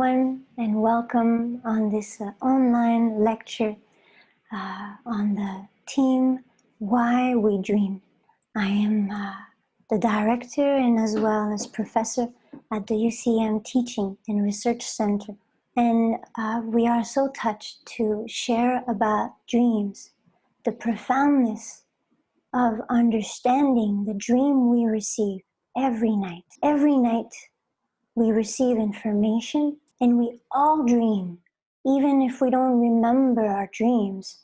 everyone, and welcome on this online lecture on the theme Why We Dream. I am the director and as well as professor at the UCM Teaching and Research Center. And we are so touched to share about dreams, the profoundness of understanding the dream we receive every night. Every night we receive information and we all dream. Even if we don't remember our dreams,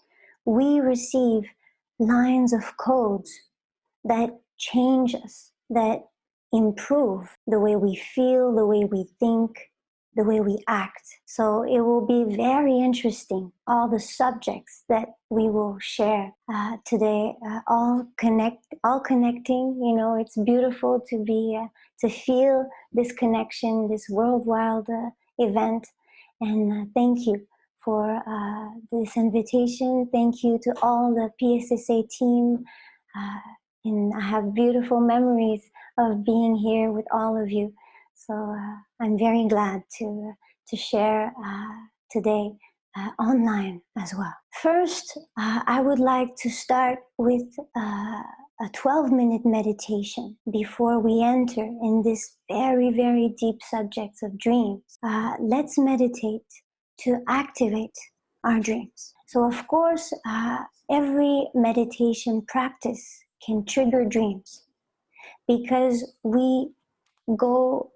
we receive lines of codes that change us, that improve the way we feel, the way we think, the way we act. So it will be very interesting, all the subjects that we will share today, all connecting. You know, it's beautiful to be to feel this connection, this worldwide event. And thank you for this invitation. Thank you to all the PSSA team. And I have beautiful memories of being here with all of you. So I'm very glad to share today online as well. First, I would like to start with a 12-minute meditation before we enter in this very, very deep subject of dreams. Let's meditate to activate our dreams. So of course, every meditation practice can trigger dreams because we go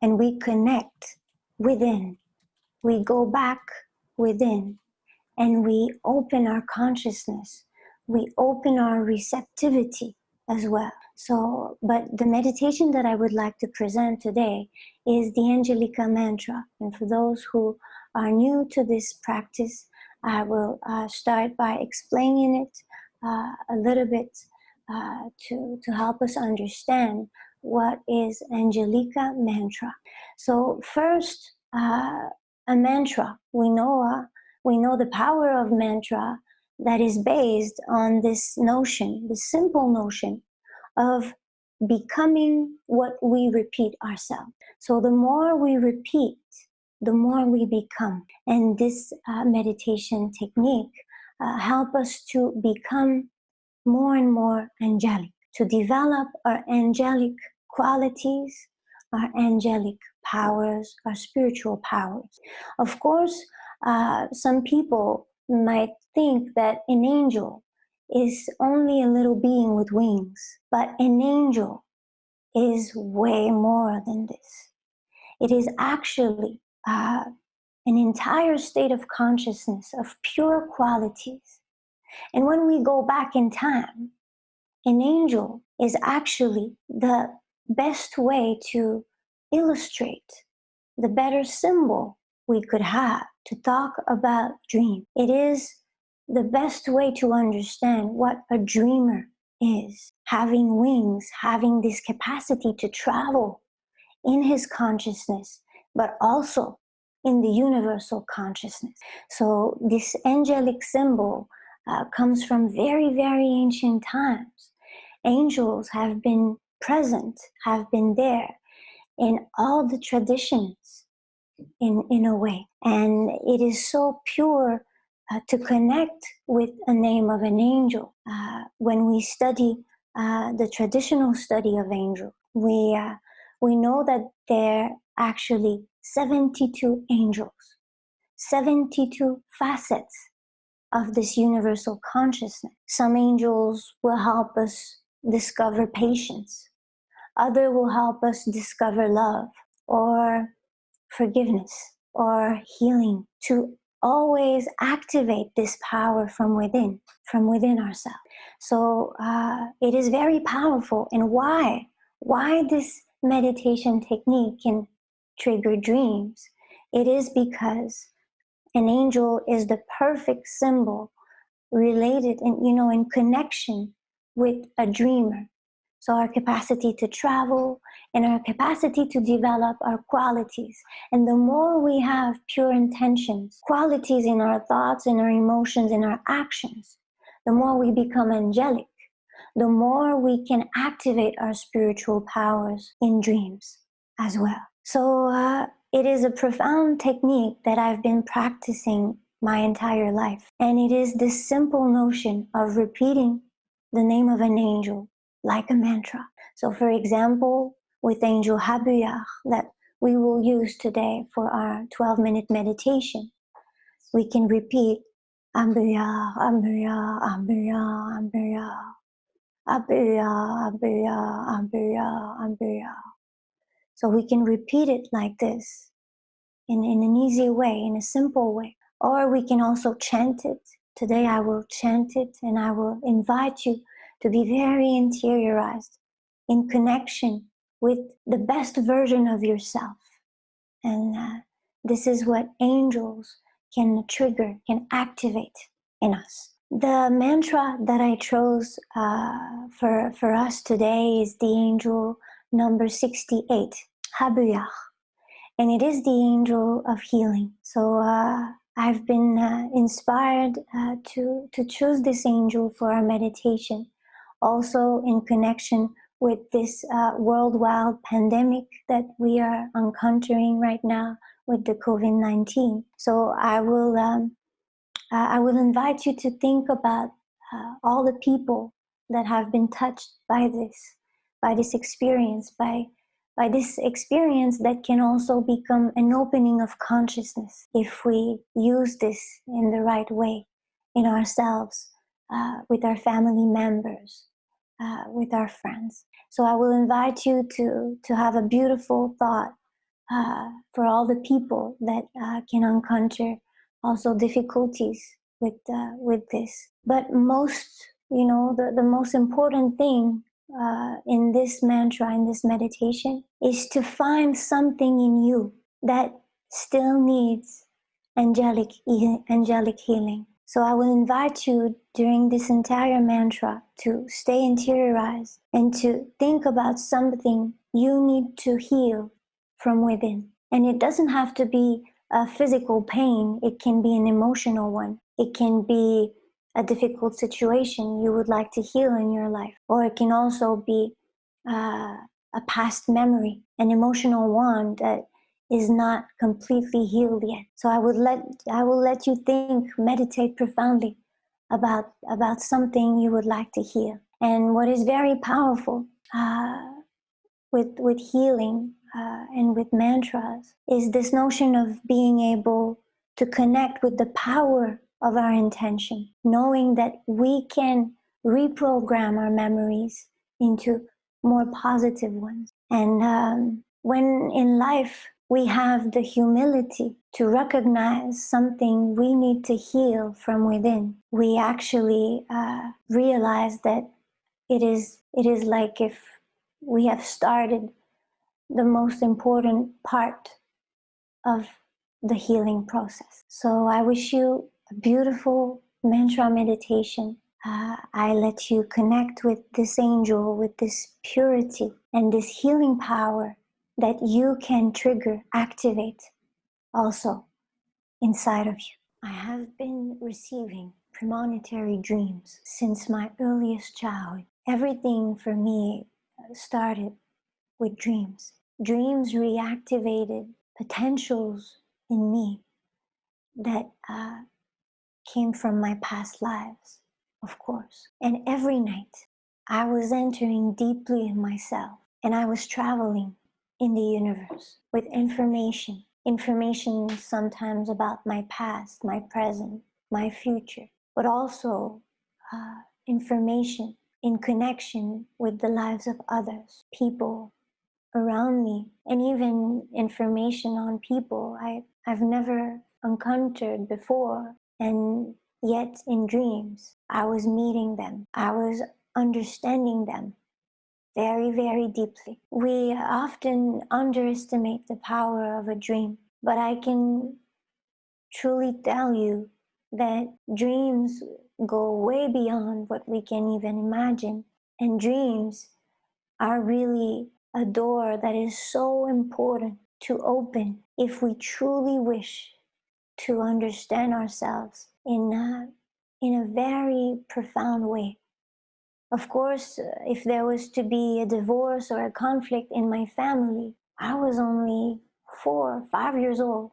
and we connect within. We go back within and we open our consciousness. We open our receptivity as well. So, but the meditation that I would like to present today is the Angelica Mantra. And for those who are new to this practice, I will start by explaining it a little bit to help us understand what is Angelica Mantra. So first, a mantra. We know the power of mantra that is based on this notion, the simple notion of becoming what we repeat ourselves. So the more we repeat, the more we become. And this meditation technique help us to become more and more angelic, to develop our angelic qualities, our angelic powers, our spiritual powers. Of course, some people might think that an angel is only a little being with wings, but an angel is way more than this. It is actually an entire state of consciousness of pure qualities. And when we go back in time, an angel is actually the best way to illustrate, the better symbol we could have to talk about dream. It is the best way to understand what a dreamer is, having wings, having this capacity to travel in his consciousness, but also in the universal consciousness. So this angelic symbol comes from very, very ancient times. Angels have been present, have been there in all the traditions in a way. And it is so pure to connect with a name of an angel. When we study the traditional study of angels, we know that there are actually 72 angels, 72 facets of this universal consciousness. Some angels will help us discover patience. Others will help us discover love or forgiveness or healing, to always activate this power from within ourselves. So it is very powerful. And why this meditation technique can trigger dreams? It is because an angel is the perfect symbol related and, in connection with a dreamer. So our capacity to travel and our capacity to develop our qualities. And the more we have pure intentions, qualities in our thoughts, in our emotions, in our actions, the more we become angelic, the more we can activate our spiritual powers in dreams as well. So It is a profound technique that I've been practicing my entire life. And it is this simple notion of repeating the name of an angel like a mantra. So for example, with Angel Habuyar that we will use today for our 12-minute meditation, we can repeat Ambuyar, Ambuyar, Ambuyar, Ambuyar, Ambuyar, Ambuyar, Ambuyar, Ambuyar. So we can repeat it like this in an easy way, in a simple way. Or we can also chant it. Today I will chant it, and I will invite you to be very interiorized in connection with the best version of yourself. And this is what angels can trigger, can activate in us. The mantra that I chose for us today is the angel number 68, Habuyar. And it is the angel of healing. So I've been inspired to choose this angel for our meditation, also in connection with this worldwide pandemic that we are encountering right now with the COVID-19. So I will invite you to think about all the people that have been touched by this experience, by this experience that can also become an opening of consciousness if we use this in the right way in ourselves, with our family members, with our friends. So I will invite you to have a beautiful thought for all the people that can encounter also difficulties with this. But most, the most important thing in this mantra, in this meditation, is to find something in you that still needs angelic healing. So I will invite you during this entire mantra to stay interiorized and to think about something you need to heal from within. And it doesn't have to be a physical pain. It can be an emotional one. It can be a difficult situation you would like to heal in your life. Or it can also be a past memory, an emotional one that is not completely healed yet. So I will let you think, meditate profoundly about something you would like to heal. And what is very powerful with healing and with mantras is this notion of being able to connect with the power of our intention, knowing that we can reprogram our memories into more positive ones. And when in life we have the humility to recognize something we need to heal from within, we actually realize that it is like if we have started the most important part of the healing process. So I wish you a beautiful mantra meditation. I let you connect with this angel, with this purity and this healing power that you can trigger, activate also inside of you. I have been receiving premonitory dreams since my earliest childhood. Everything for me started with dreams. Dreams reactivated potentials in me that came from my past lives, of course. And every night I was entering deeply in myself, and I was traveling in the universe with information sometimes about my past, my present, my future, but also information in connection with the lives of others, people around me, and even information on people I've never encountered before. And yet in dreams, I was meeting them. I was understanding them very, very deeply. We often underestimate the power of a dream, but I can truly tell you that dreams go way beyond what we can even imagine. And dreams are really a door that is so important to open if we truly wish to understand ourselves in a very profound way. Of course, if there was to be a divorce or a conflict in my family, I was only 4 or 5 years old,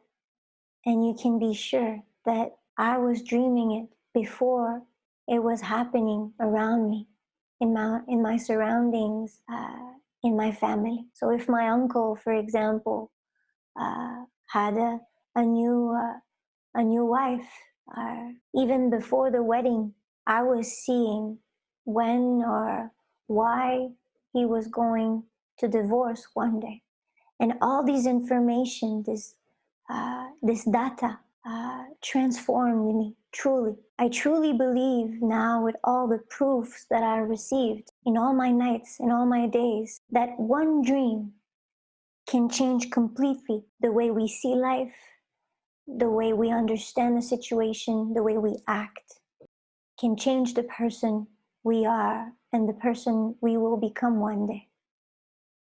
and you can be sure that I was dreaming it before it was happening around me, in my surroundings, in my family. So if my uncle, for example, had a new wife, even before the wedding, I was seeing when or why he was going to divorce one day. And all these information, this data transformed me, truly. I truly believe now, with all the proofs that I received in all my nights, in all my days, that one dream can change completely the way we see life, the way we understand the situation, the way we act, can change the person we are and the person we will become one day.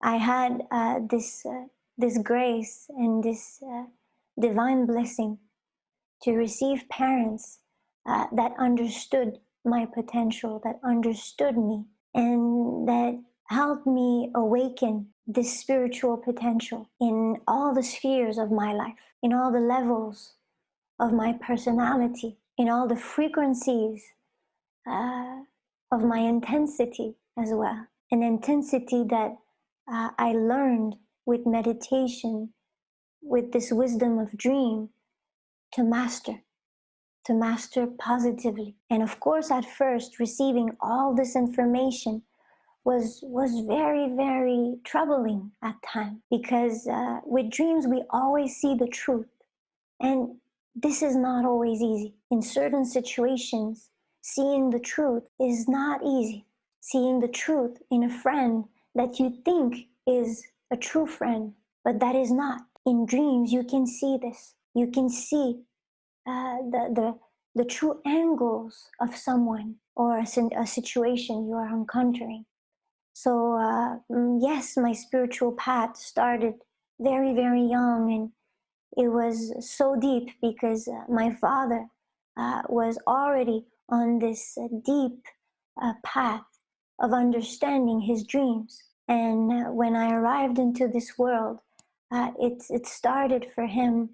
I had this grace and this divine blessing to receive parents that understood my potential, that understood me, and that helped me awaken this spiritual potential in all the spheres of my life, in all the levels of my personality, in all the frequencies of my intensity as well. An intensity that I learned with meditation, with this wisdom of dream, to master positively. And of course, at first, receiving all this information was very, very troubling at times, because with dreams we always see the truth, and this is not always easy. In certain situations, seeing the truth is not easy. Seeing the truth in a friend that you think is a true friend, but that is not. In dreams, you can see this. You can see the true angles of someone or a situation you are encountering. So yes, my spiritual path started very, very young, and it was so deep because my father was already on this deep path of understanding his dreams. And when I arrived into this world, it started for him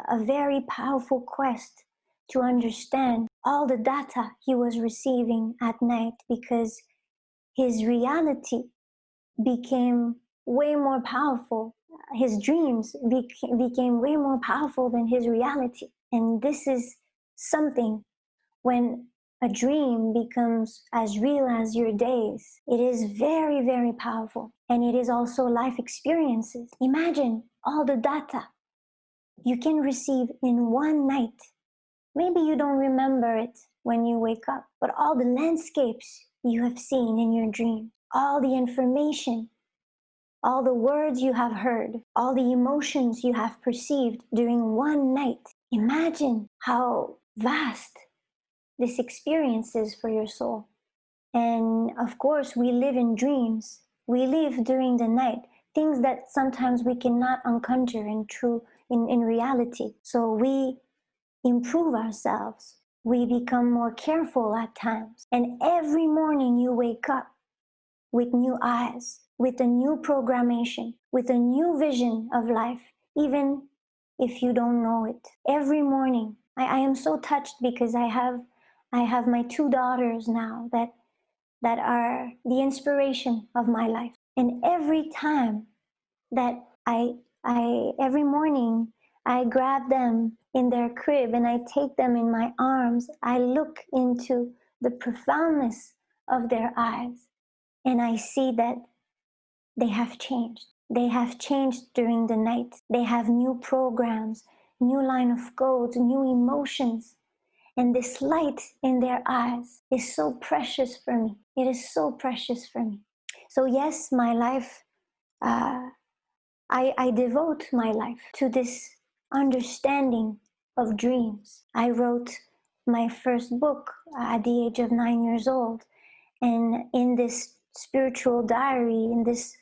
a very powerful quest to understand all the data he was receiving at night, because his reality became way more powerful. His dreams became way more powerful than his reality. And this is something, when a dream becomes as real as your days, it is very, very powerful. And it is also life experiences. Imagine all the data you can receive in one night. Maybe you don't remember it when you wake up, but all the landscapes you have seen in your dream, all the information, all the words you have heard, all the emotions you have perceived during one night. Imagine how vast this experience is for your soul. And of course, we live in dreams. We live during the night, things that sometimes we cannot encounter in reality. So we improve ourselves. We become more careful at times. And every morning you wake up with new eyes, with a new programmation, with a new vision of life, even if you don't know it. Every morning, I am so touched because I have my 2 daughters now that are the inspiration of my life. And every time that every morning I grab them in their crib and I take them in my arms, I look into the profoundness of their eyes, and I see that they have changed. They have changed during the night. They have new programs, new line of codes, new emotions. And this light in their eyes is so precious for me. It is so precious for me. So yes, my life, I devote my life to this understanding of dreams. I wrote my first book at the age of 9 years old. And in this spiritual diary, in this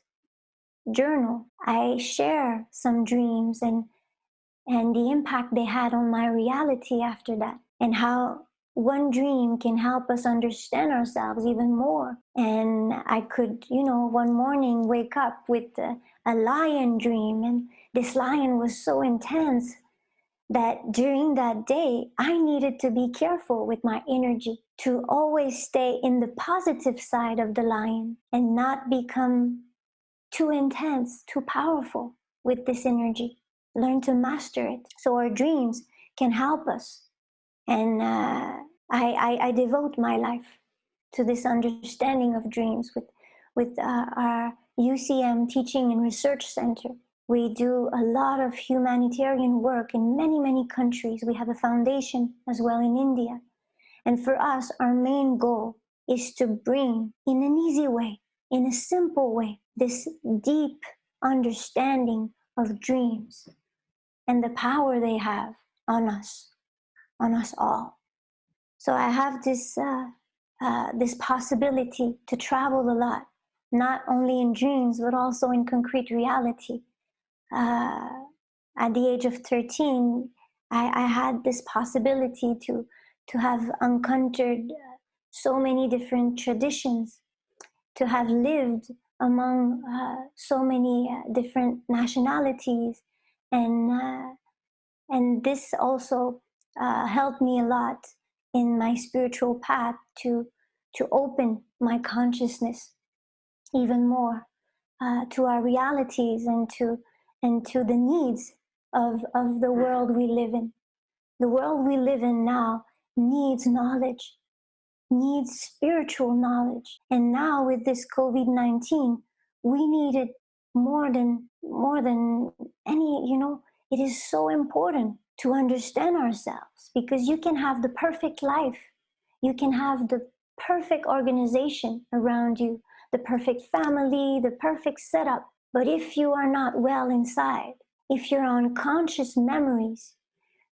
journal, I share some dreams and the impact they had on my reality after that, and how one dream can help us understand ourselves even more. And I could, one morning wake up with a lion dream, and this lion was so intense that during that day, I needed to be careful with my energy, to always stay in the positive side of the lion and not become too intense, too powerful with this energy. Learn to master it. So our dreams can help us. And I devote my life to this understanding of dreams with our UCM Teaching and Research Center. We do a lot of humanitarian work in many, many countries. We have a foundation as well in India. And for us, our main goal is to bring, in an easy way, in a simple way, this deep understanding of dreams and the power they have on us all. So I have this possibility to travel a lot, not only in dreams, but also in concrete reality. At the age of 13, I had this possibility to have encountered so many different traditions, to have lived among so many different nationalities, and this also helped me a lot in my spiritual path to open my consciousness even more to our realities and to the needs of the world we live in. The world we live in now needs knowledge, needs spiritual knowledge. And now with this COVID-19, we need it more than any, it is so important to understand ourselves, because you can have the perfect life, you can have the perfect organization around you, the perfect family, the perfect setup. But if you are not well inside, if your unconscious memories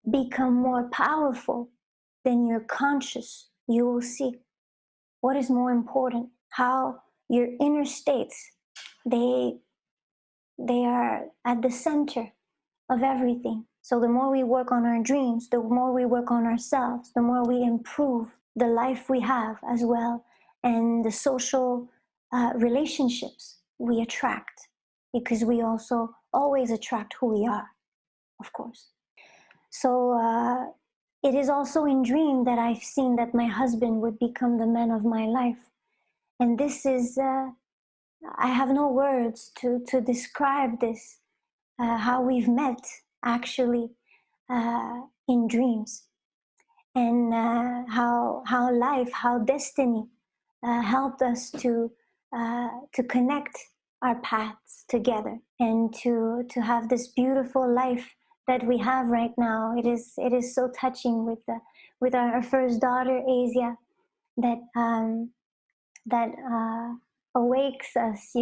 become more powerful than your conscious, you will see what is more important, how your inner states, they are at the center of everything. So the more we work on our dreams, the more we work on ourselves, the more we improve the life we have as well, and the social relationships we attract, because we also always attract who we are, of course. So it is also in dream that I've seen that my husband would become the man of my life. And this is, I have no words to describe this, how we've met actually in dreams, and how life, how destiny helped us to connect our paths together, and to have this beautiful life that we have right now. It is so touching with our first daughter Asia, that awakes us,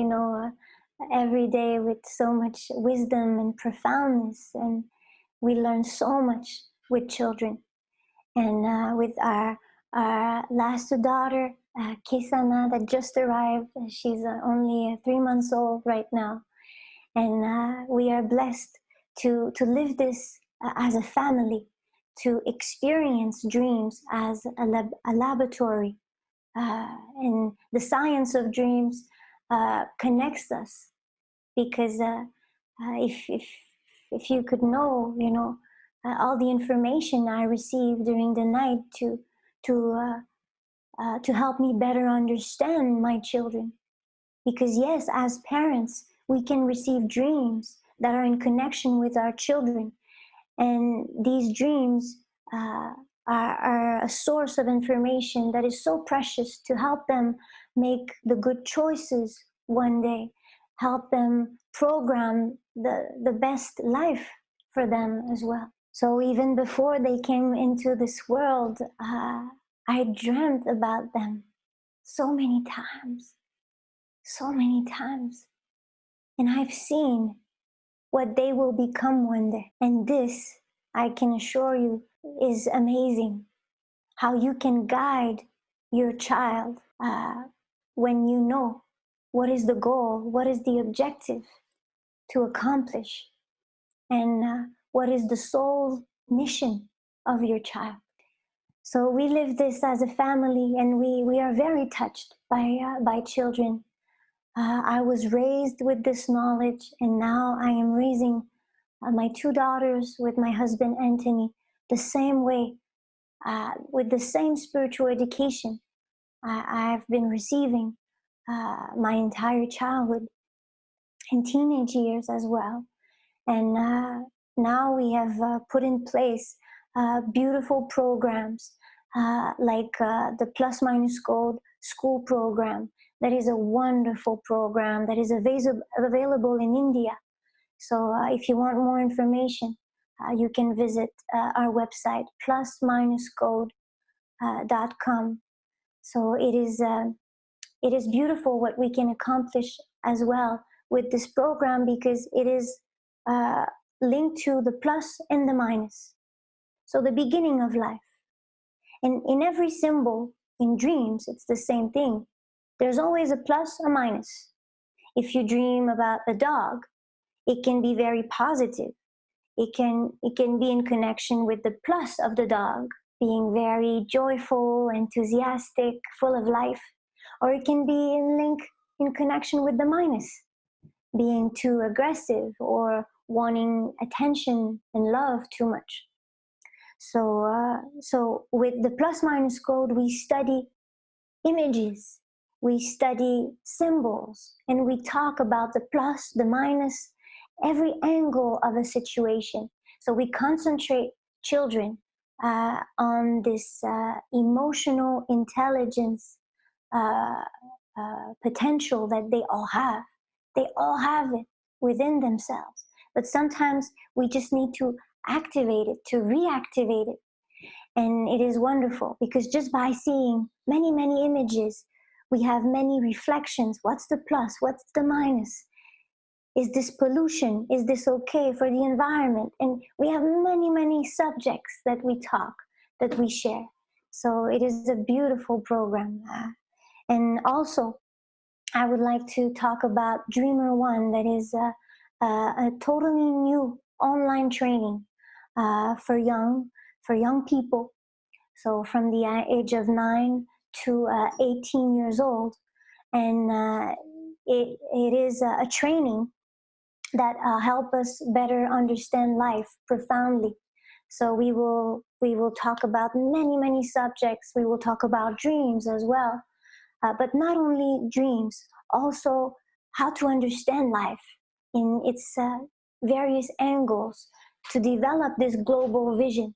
every day with so much wisdom and profoundness, and we learn so much with children. And with our last daughter, Kasara, that just arrived. She's only 3 months old right now, and we are blessed to live this as a family, to experience dreams as a laboratory, and the science of dreams connects us, because if you could know, all the information I received during the night to help me better understand my children. Because yes, as parents, we can receive dreams that are in connection with our children, and these dreams are a source of information that is so precious to help them make the good choices one day, help them program the best life for them as well. So even before they came into this world, I dreamt about them so many times. And I've seen what they will become one day. And this, I can assure you, is amazing. How you can guide your child when you know what is the goal, what is the objective to accomplish, and what is the soul mission of your child. So we live this as a family, and we are very touched by children. I was raised with this knowledge, and now I am raising my two daughters with my husband Anthony the same way, with the same spiritual education I've been receiving my entire childhood and teenage years as well. And now we have put in place beautiful programs like the Plus Minus Code school program. That is a wonderful program that is available in India. So if you want more information, you can visit our website, plusminuscode.com. So it is beautiful what we can accomplish as well with this program, because it is linked to the plus and the minus. So the beginning of life. And in every symbol in dreams, it's the same thing. There's always a plus, a minus. If you dream about a dog, it can be very positive. It can be in connection with the plus of the dog, being very joyful, enthusiastic, full of life. Or it can be in connection with the minus, being too aggressive or wanting attention and love too much. So with the plus minus code, we study images, we study symbols, and we talk about the plus, the minus, every angle of a situation. So we concentrate children on this emotional intelligence potential that they all have. They all have it within themselves. But sometimes we just need to activate it, to reactivate it. And it is wonderful, because just by seeing many, many images, we have many reflections. What's the plus? What's the minus? Is this pollution? Is this okay for the environment? And we have many, many subjects that we talk, that we share. So it is a beautiful program. And also, I would like to talk about Dreamer One, that is a totally new online training for young people. So from the age of 9 to 18 years old. And it is a training that help us better understand life profoundly. So we will talk about many subjects. We will talk about dreams as well, but not only dreams, also how to understand life in its various angles, to develop this global vision.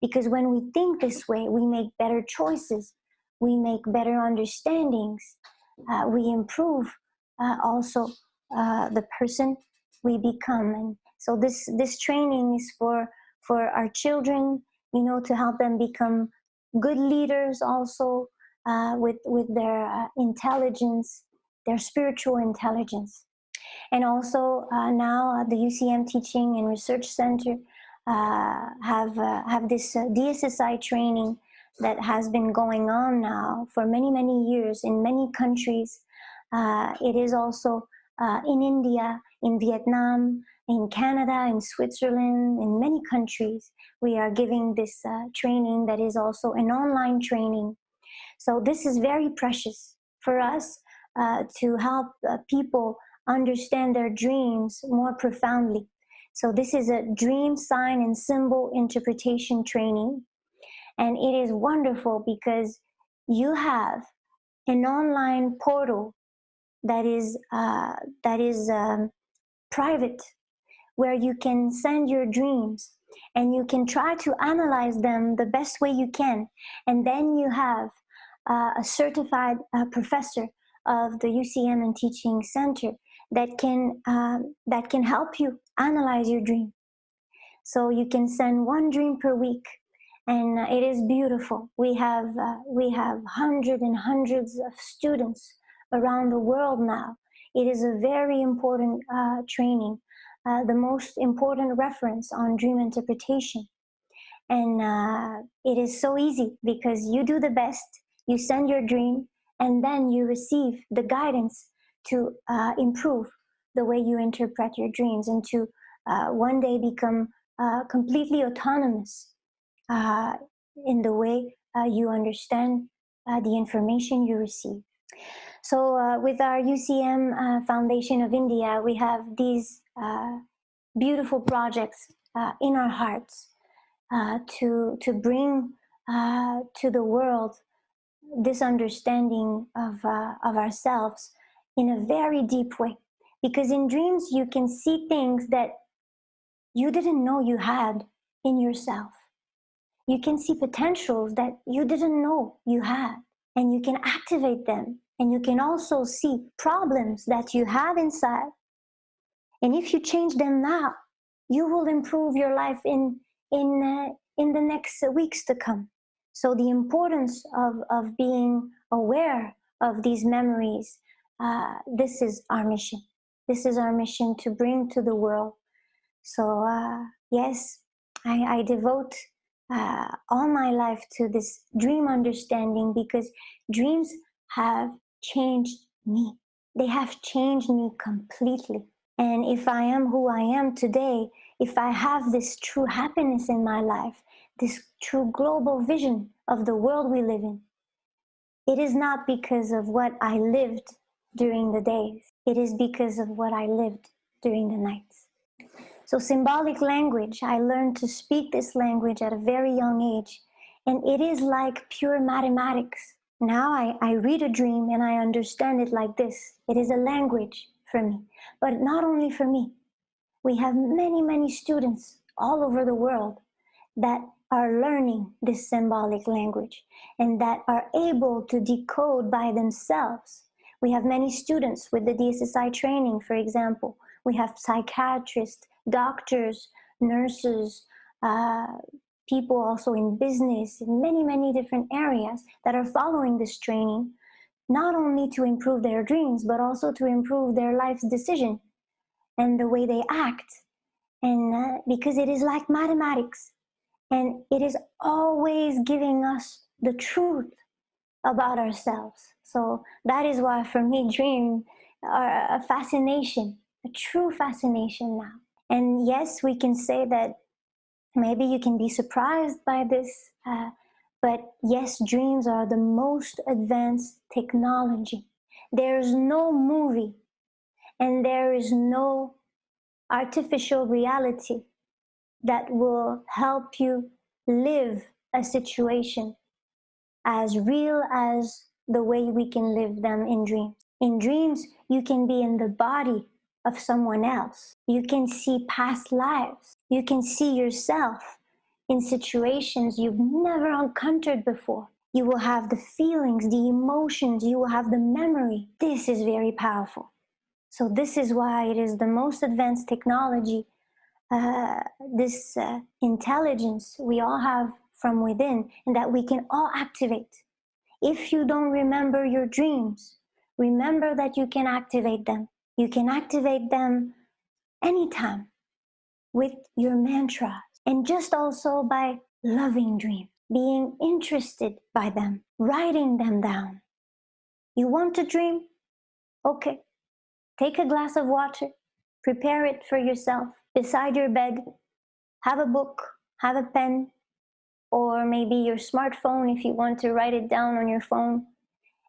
Because when we think this way, we make better choices, we make better understandings, we improve also the person we become. And so this training is for our children, to help them become good leaders also, with their intelligence, their spiritual intelligence. And also now the UCM Teaching and Research Center have this DSSI training that has been going on now for many years in many countries. It is also in India, in Vietnam, in Canada, in Switzerland, in many countries. We are giving this training that is also an online training. So this is very precious for us to help people understand their dreams more profoundly. So this is a dream, sign, and symbol interpretation training. And it is wonderful because you have an online portal that is private, where you can send your dreams and you can try to analyze them the best way you can. And then you have a certified professor of the UCM and Teaching Center that can help you analyze your dream. So you can send one dream per week, and it is beautiful. We have hundreds and hundreds of students around the world now. It is a very important training, the most important reference on dream interpretation. And it is so easy, because you do the best, you send your dream, and then you receive the guidance to improve the way you interpret your dreams, and to one day become completely autonomous in the way you understand the information you receive. So with our UCM Foundation of India, we have these beautiful projects in our hearts to bring to the world this understanding of ourselves in a very deep way. Because in dreams, you can see things that you didn't know you had in yourself. You can see potentials that you didn't know you had, and you can activate them. And you can also see problems that you have inside. And if you change them now, you will improve your life in the next weeks to come. So the importance of being aware of these memories, this is our mission. This is our mission to bring to the world. So yes, I devote all my life to this dream understanding, because dreams have changed me. They have changed me completely. And if I am who I am today, if I have this true happiness in my life, this true global vision of the world we live in, it is not because of what I lived during the days. It is because of what I lived during the nights. So symbolic language, I learned to speak this language at a very young age. And it is like pure mathematics. Now I read a dream and I understand it like this. It is a language for me. But not only for me. We have many, many students all over the world that are learning this symbolic language and that are able to decode by themselves. We have many students with the DSSI training, for example. We have psychiatrists, doctors, nurses, people also in business, in many, many different areas that are following this training, not only to improve their dreams, but also to improve their life's decision and the way they act. And because it is like mathematics, and it is always giving us the truth about ourselves. So that is why for me dreams are a fascination, a true fascination now. And yes, we can say that maybe you can be surprised by this, but yes, dreams are the most advanced technology. There's no movie and there is no artificial reality that will help you live a situation as real as the way we can live them in dreams. In dreams, you can be in the body of someone else. You can see past lives. You can see yourself in situations you've never encountered before. You will have the feelings, the emotions, you will have the memory. This is very powerful. So this is why it is the most advanced technology, this intelligence we all have from within, and that we can all activate. If you don't remember your dreams, remember that you can activate them. You can activate them anytime with your mantra, and just also by loving dreams, being interested by them, writing them down. You want to dream? Okay, take a glass of water, prepare it for yourself beside your bed, have a book, have a pen, or maybe your smartphone if you want to write it down on your phone,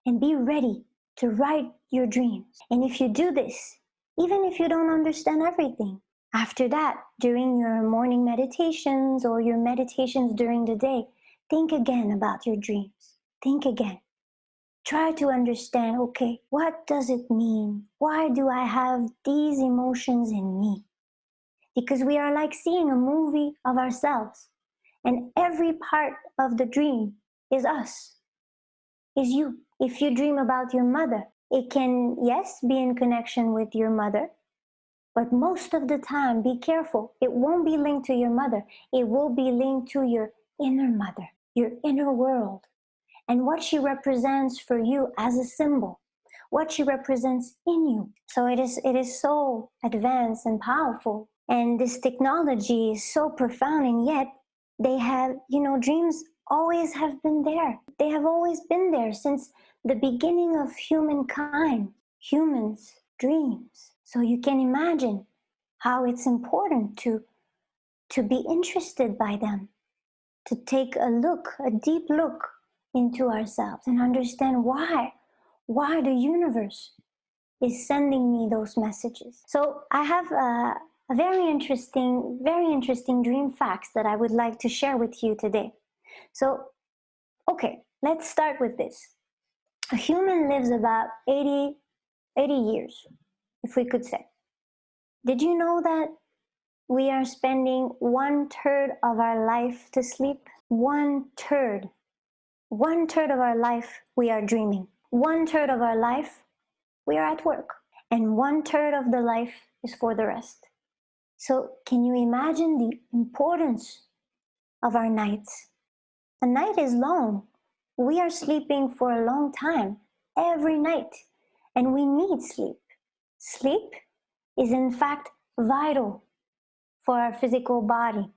and be ready to write your dreams. And if you do this, even if you don't understand everything, after that, during your morning meditations or your meditations during the day, think again about your dreams. Think again. Try to understand, okay, what does it mean? Why do I have these emotions in me? Because we are like seeing a movie of ourselves, and every part of the dream is us, is you. If you dream about your mother, it can, yes, be in connection with your mother, but most of the time, be careful. It won't be linked to your mother. It will be linked to your inner mother, your inner world, and what she represents for you as a symbol, what she represents in you. So it is so advanced and powerful. And this technology is so profound, and yet they have, dreams always have been there. They have always been there since the beginning of humankind. Humans, dreams. So you can imagine how it's important to be interested by them, to take a look, a deep look into ourselves and understand why the universe is sending me those messages. So I have a very interesting dream facts that I would like to share with you today. So, okay, let's start with this. A human lives about 80 years, if we could say. Did you know that we are spending 1/3 of our life to sleep? 1/3. 1/3 of our life we are dreaming. 1/3 of our life we are at work. And 1/3 of the life is for the rest. So can you imagine the importance of our nights? A night is long. We are sleeping for a long time, every night, and we need sleep. Sleep is in fact vital for our physical body.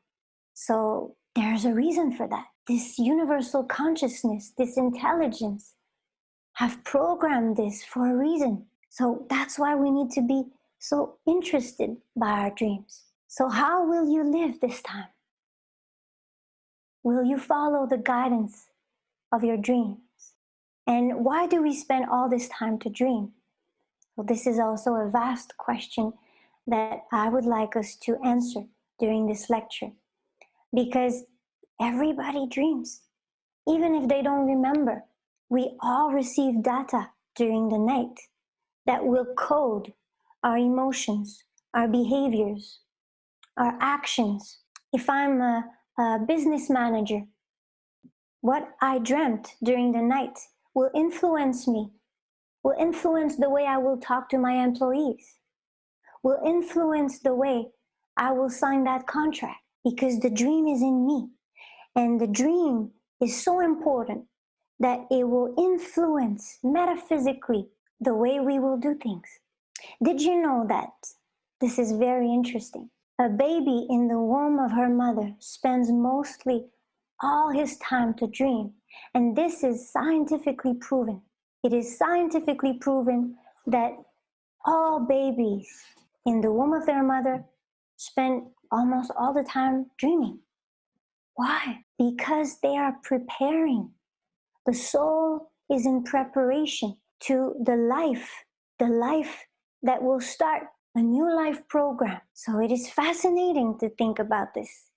So there's a reason for that. This universal consciousness, this intelligence, have programmed this for a reason. So that's why we need to be so interested by our dreams. So how will you live this time? Will you follow the guidance of your dreams? And why do we spend all this time to dream? Well, this is also a vast question that I would like us to answer during this lecture. Because everybody dreams, even if they don't remember. We all receive data during the night that will code our emotions, our behaviors, our actions. If I'm a business manager, what I dreamt during the night will influence me, will influence the way I will talk to my employees, will influence the way I will sign that contract, because the dream is in me. And the dream is so important that it will influence metaphysically the way we will do things. Did you know that? This is very interesting. A baby in the womb of her mother spends mostly all his time to dream. And this is scientifically proven. It is scientifically proven that all babies in the womb of their mother spend almost all the time dreaming. Why? Because they are preparing. The soul is in preparation to the life that will start, a new life program. So it is fascinating to think about this,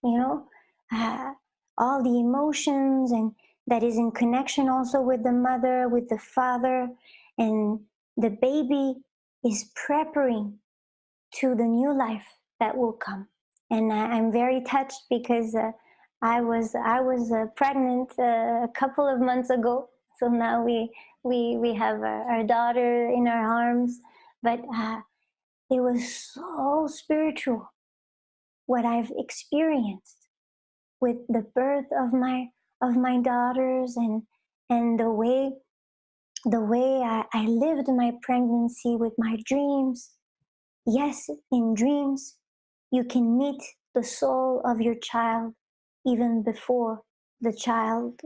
all the emotions, and that is in connection also with the mother, with the father, and the baby is preparing to the new life that will come. And I'm very touched because I was pregnant a couple of months ago. So now we have our daughter in our arms. But it was so spiritual what I've experienced with the birth of my daughters, and the way I lived my pregnancy with my dreams. Yes, in dreams, you can meet the soul of your child even before the child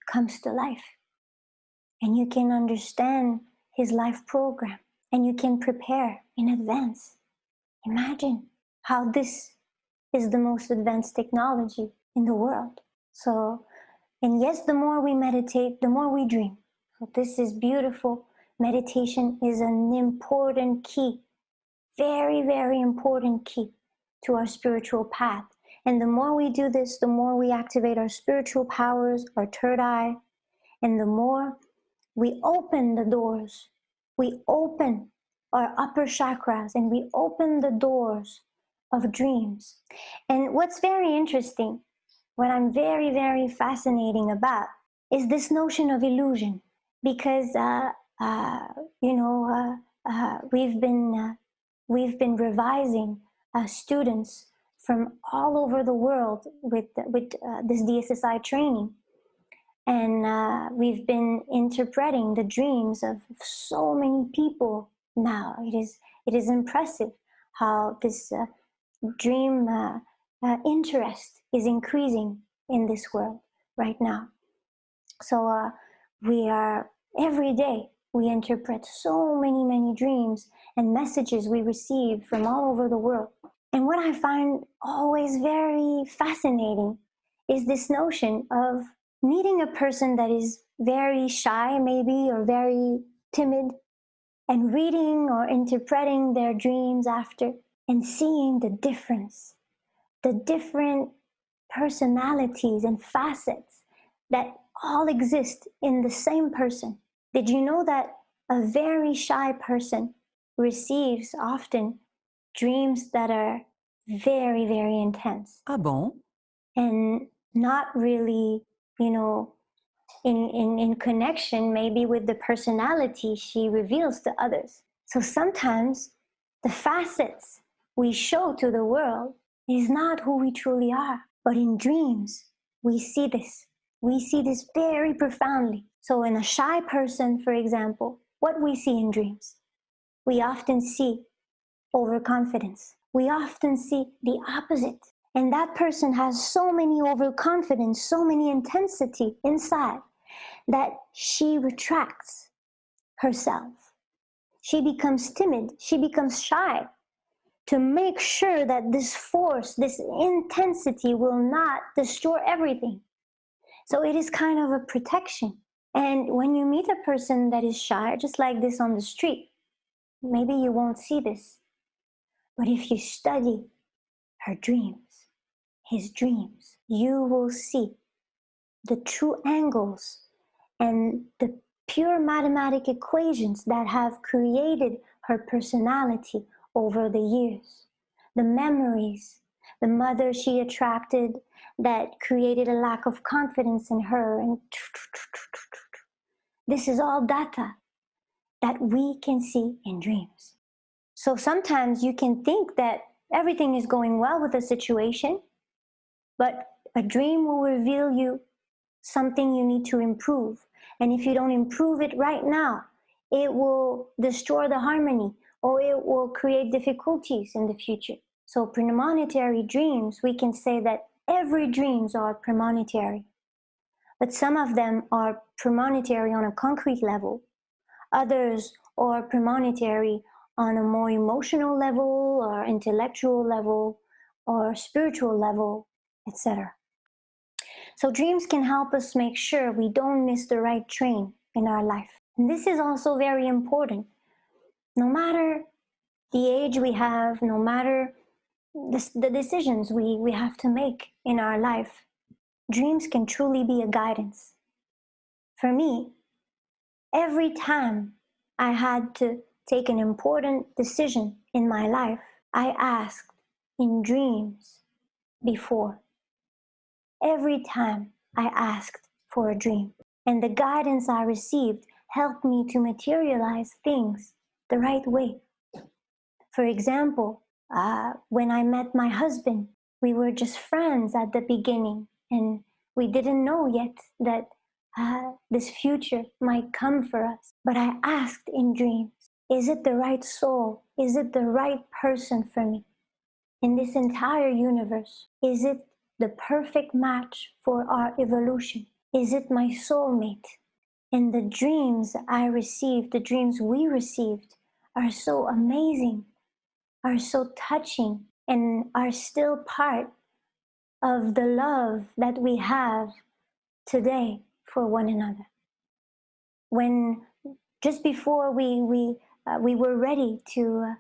comes to life. And you can understand his life program, and you can prepare in advance. Imagine how this is the most advanced technology in the world. So, and yes, the more we meditate, the more we dream. So this is beautiful. Meditation is an important key, very, very important key to our spiritual path. And the more we do this, the more we activate our spiritual powers, our third eye, and the more we open the doors. We open our upper chakras, and we open the doors of dreams. And what's very interesting, what I'm very, very fascinating about, is this notion of illusion. Because, we've been revising students from all over the world with this DSSI training. And we've been interpreting the dreams of so many people now. It is impressive how this dream interest is increasing in this world right now. So we are, every day, we interpret so many dreams and messages we receive from all over the world. And what I find always very fascinating is this notion of meeting a person that is very shy, maybe, or very timid, and reading or interpreting their dreams after, and seeing the difference, the different personalities and facets that all exist in the same person. Did you know that a very shy person receives often dreams that are very, very intense Ah bon? and not really, you know, in connection maybe with the personality she reveals to others. So sometimes the facets we show to the world is not who we truly are. But in dreams, we see this. We see this very profoundly. So in a shy person, for example, what we see in dreams, we often see overconfidence. We often see the opposite. And that person has so many overconfidence, so many intensity inside that she retracts herself. She becomes timid. She becomes shy to make sure that this force, this intensity will not destroy everything. So it is kind of a protection. And when you meet a person that is shy, just like this on the street, maybe you won't see this. But if you study her dreams, his dreams, you will see the true angles and the pure mathematic equations that have created her personality over the years. The memories, the mother she attracted that created a lack of confidence in her. And this is all data that we can see in dreams. So sometimes you can think that everything is going well with a situation, but a dream will reveal you something you need to improve. And if you don't improve it right now, it will destroy the harmony or it will create difficulties in the future. So premonitory dreams, we can say that every dreams are premonitory, but some of them are premonitory on a concrete level. Others are premonitory on a more emotional level or intellectual level or spiritual level, etc. So dreams can help us make sure we don't miss the right train in our life. And this is also very important. No matter the age we have, no matter the decisions we have to make in our life, dreams can truly be a guidance. For me, every time I had to take an important decision in my life, I asked in dreams before. Every time I asked for a dream, and the guidance I received helped me to materialize things the right way. For example, when I met my husband, we were just friends at the beginning, and we didn't know yet that this future might come for us. But I asked in dreams, is it the right soul? Is it the right person for me? In this entire universe, is it the perfect match for our evolution? Is it my soulmate? And the dreams I received, the dreams we received, are so amazing, are so touching, and are still part of the love that we have today for one another. When just before we were ready to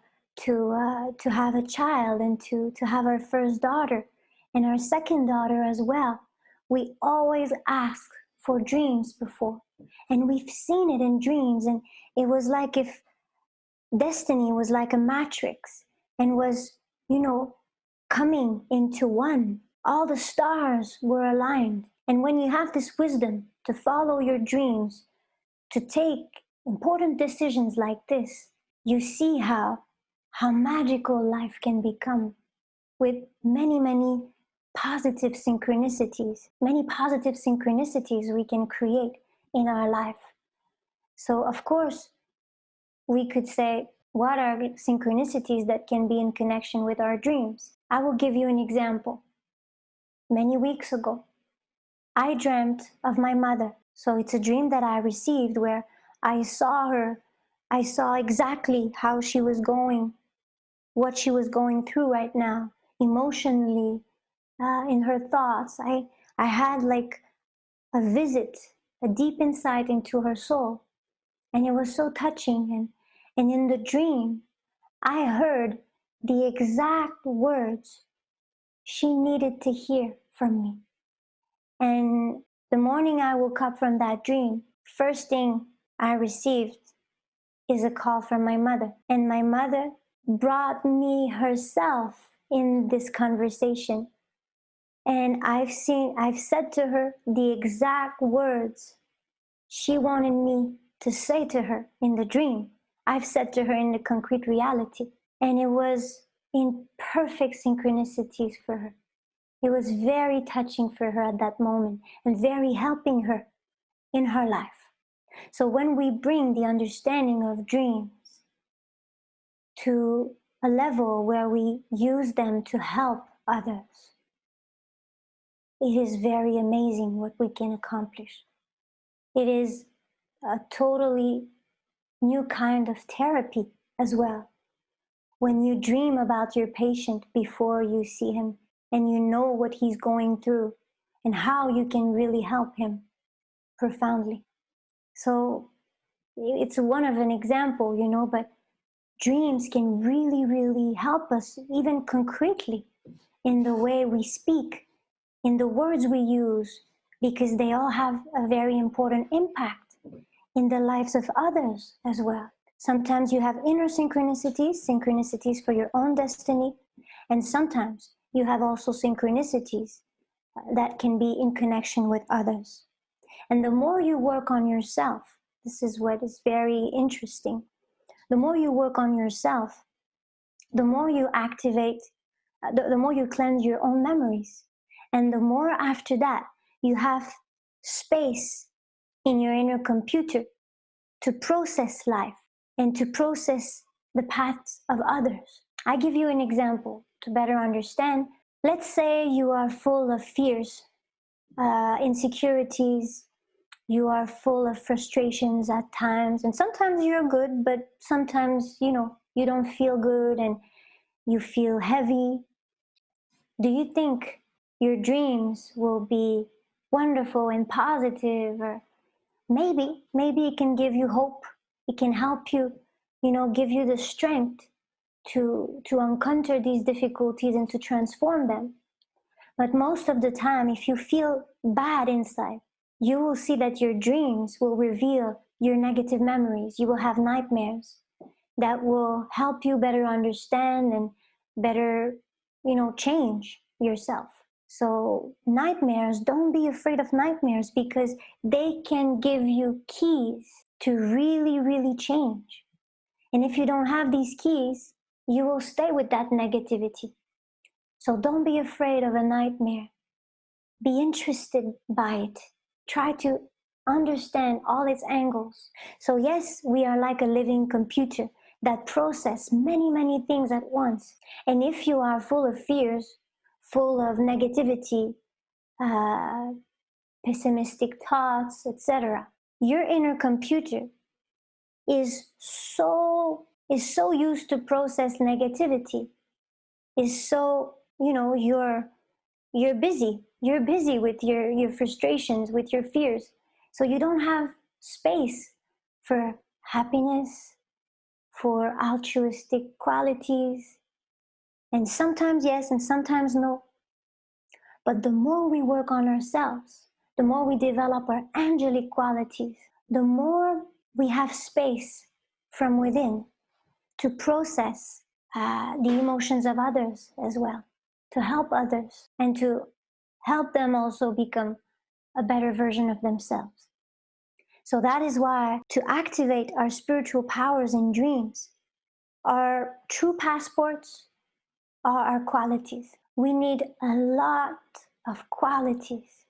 have a child and to have our first daughter and our second daughter as well, we always ask for dreams before, and we've seen it in dreams, and it was like if destiny was like a matrix and was, coming into one. All the stars were aligned, and when you have this wisdom to follow your dreams, to take important decisions like this, you see how magical life can become with many positive synchronicities, we can create in our life. So of course, we could say, what are synchronicities that can be in connection with our dreams? I will give you an example. Many weeks ago, I dreamt of my mother. So it's a dream that I received where I saw her. I saw exactly how she was going, what she was going through right now, emotionally, in her thoughts. I had like a visit, a deep insight into her soul. And it was so touching. And in the dream, I heard the exact words she needed to hear from me. And the morning I woke up from that dream, first thing I received is a call from my mother. And my mother brought me herself in this conversation. And I've said to her the exact words she wanted me to say to her in the dream. I've said to her in the concrete reality. And it was in perfect synchronicities for her. It was very touching for her at that moment and very helping her in her life. So when we bring the understanding of dreams to a level where we use them to help others, it is very amazing what we can accomplish. It is a totally new kind of therapy as well. When you dream about your patient before you see him and you know what he's going through and how you can really help him profoundly. So it's one of an example, but dreams can really, really help us even concretely in the way we speak, in the words we use, because they all have a very important impact in the lives of others as well. Sometimes you have inner synchronicities for your own destiny, and sometimes you have also synchronicities that can be in connection with others. And the more you work on yourself, this is what is very interesting. The more you work on yourself, the more you activate, the more you cleanse your own memories. And the more after that, you have space in your inner computer to process life and to process the paths of others. I give you an example to better understand. Let's say you are full of fears, insecurities, you are full of frustrations at times, and sometimes you're good, but sometimes, you don't feel good and you feel heavy. Do you think your dreams will be wonderful and positive? Or maybe it can give you hope. It can help you, give you the strength to encounter these difficulties and to transform them. But most of the time, if you feel bad inside, you will see that your dreams will reveal your negative memories. You will have nightmares that will help you better understand and better, change yourself. So nightmares, don't be afraid of nightmares, because they can give you keys to really, really change. And if you don't have these keys, you will stay with that negativity. So don't be afraid of a nightmare. Be interested by it. Try to understand all its angles. So yes, we are like a living computer that process many, many things at once. And if you are full of fears, full of negativity, pessimistic thoughts, etc., your inner computer is so used to process negativity, is so, you're busy with your frustrations, with your fears. So you don't have space for happiness, for altruistic qualities. And sometimes yes, and sometimes no. But the more we work on ourselves, the more we develop our angelic qualities, the more we have space from within to process the emotions of others as well, to help others and to help them also become a better version of themselves. So that is why to activate our spiritual powers in dreams, our true passports are our qualities. We need a lot of qualities,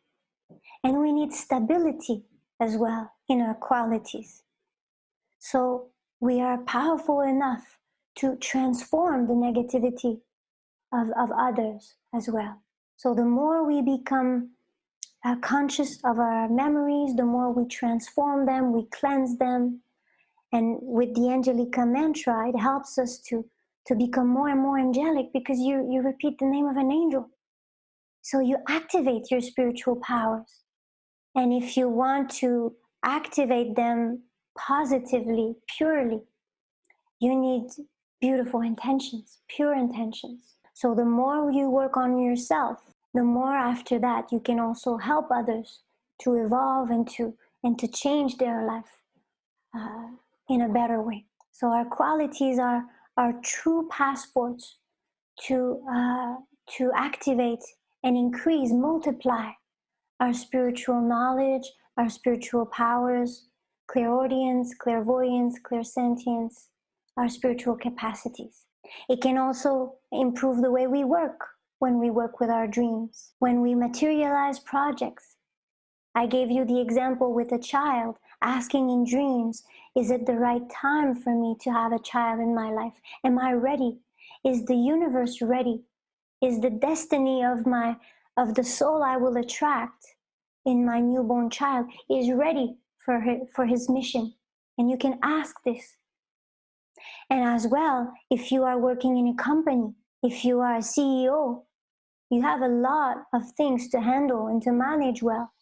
and we need stability as well in our qualities. So we are powerful enough to transform the negativity of others as well. So the more we become conscious of our memories, the more we transform them, we cleanse them. And with the Angelica Mantra, it helps us to become more and more angelic, because you repeat the name of an angel. So you activate your spiritual powers. And if you want to activate them positively, purely, you need beautiful intentions, pure intentions. So the more you work on yourself, the more after that you can also help others to evolve and to change their life in a better way. So our qualities are true passports to activate and increase, multiply our spiritual knowledge, our spiritual powers, clairaudience, clairvoyance, clairsentience, our spiritual capacities. It can also improve the way we work when we work with our dreams, when we materialize projects. I gave you the example with a child asking in dreams, is it the right time for me to have a child in my life? Am I ready? Is the universe ready? Is the destiny of the soul I will attract in my newborn child is ready for his mission? And you can ask this. And as well, if you are working in a company, if you are a CEO, you have a lot of things to handle and to manage well.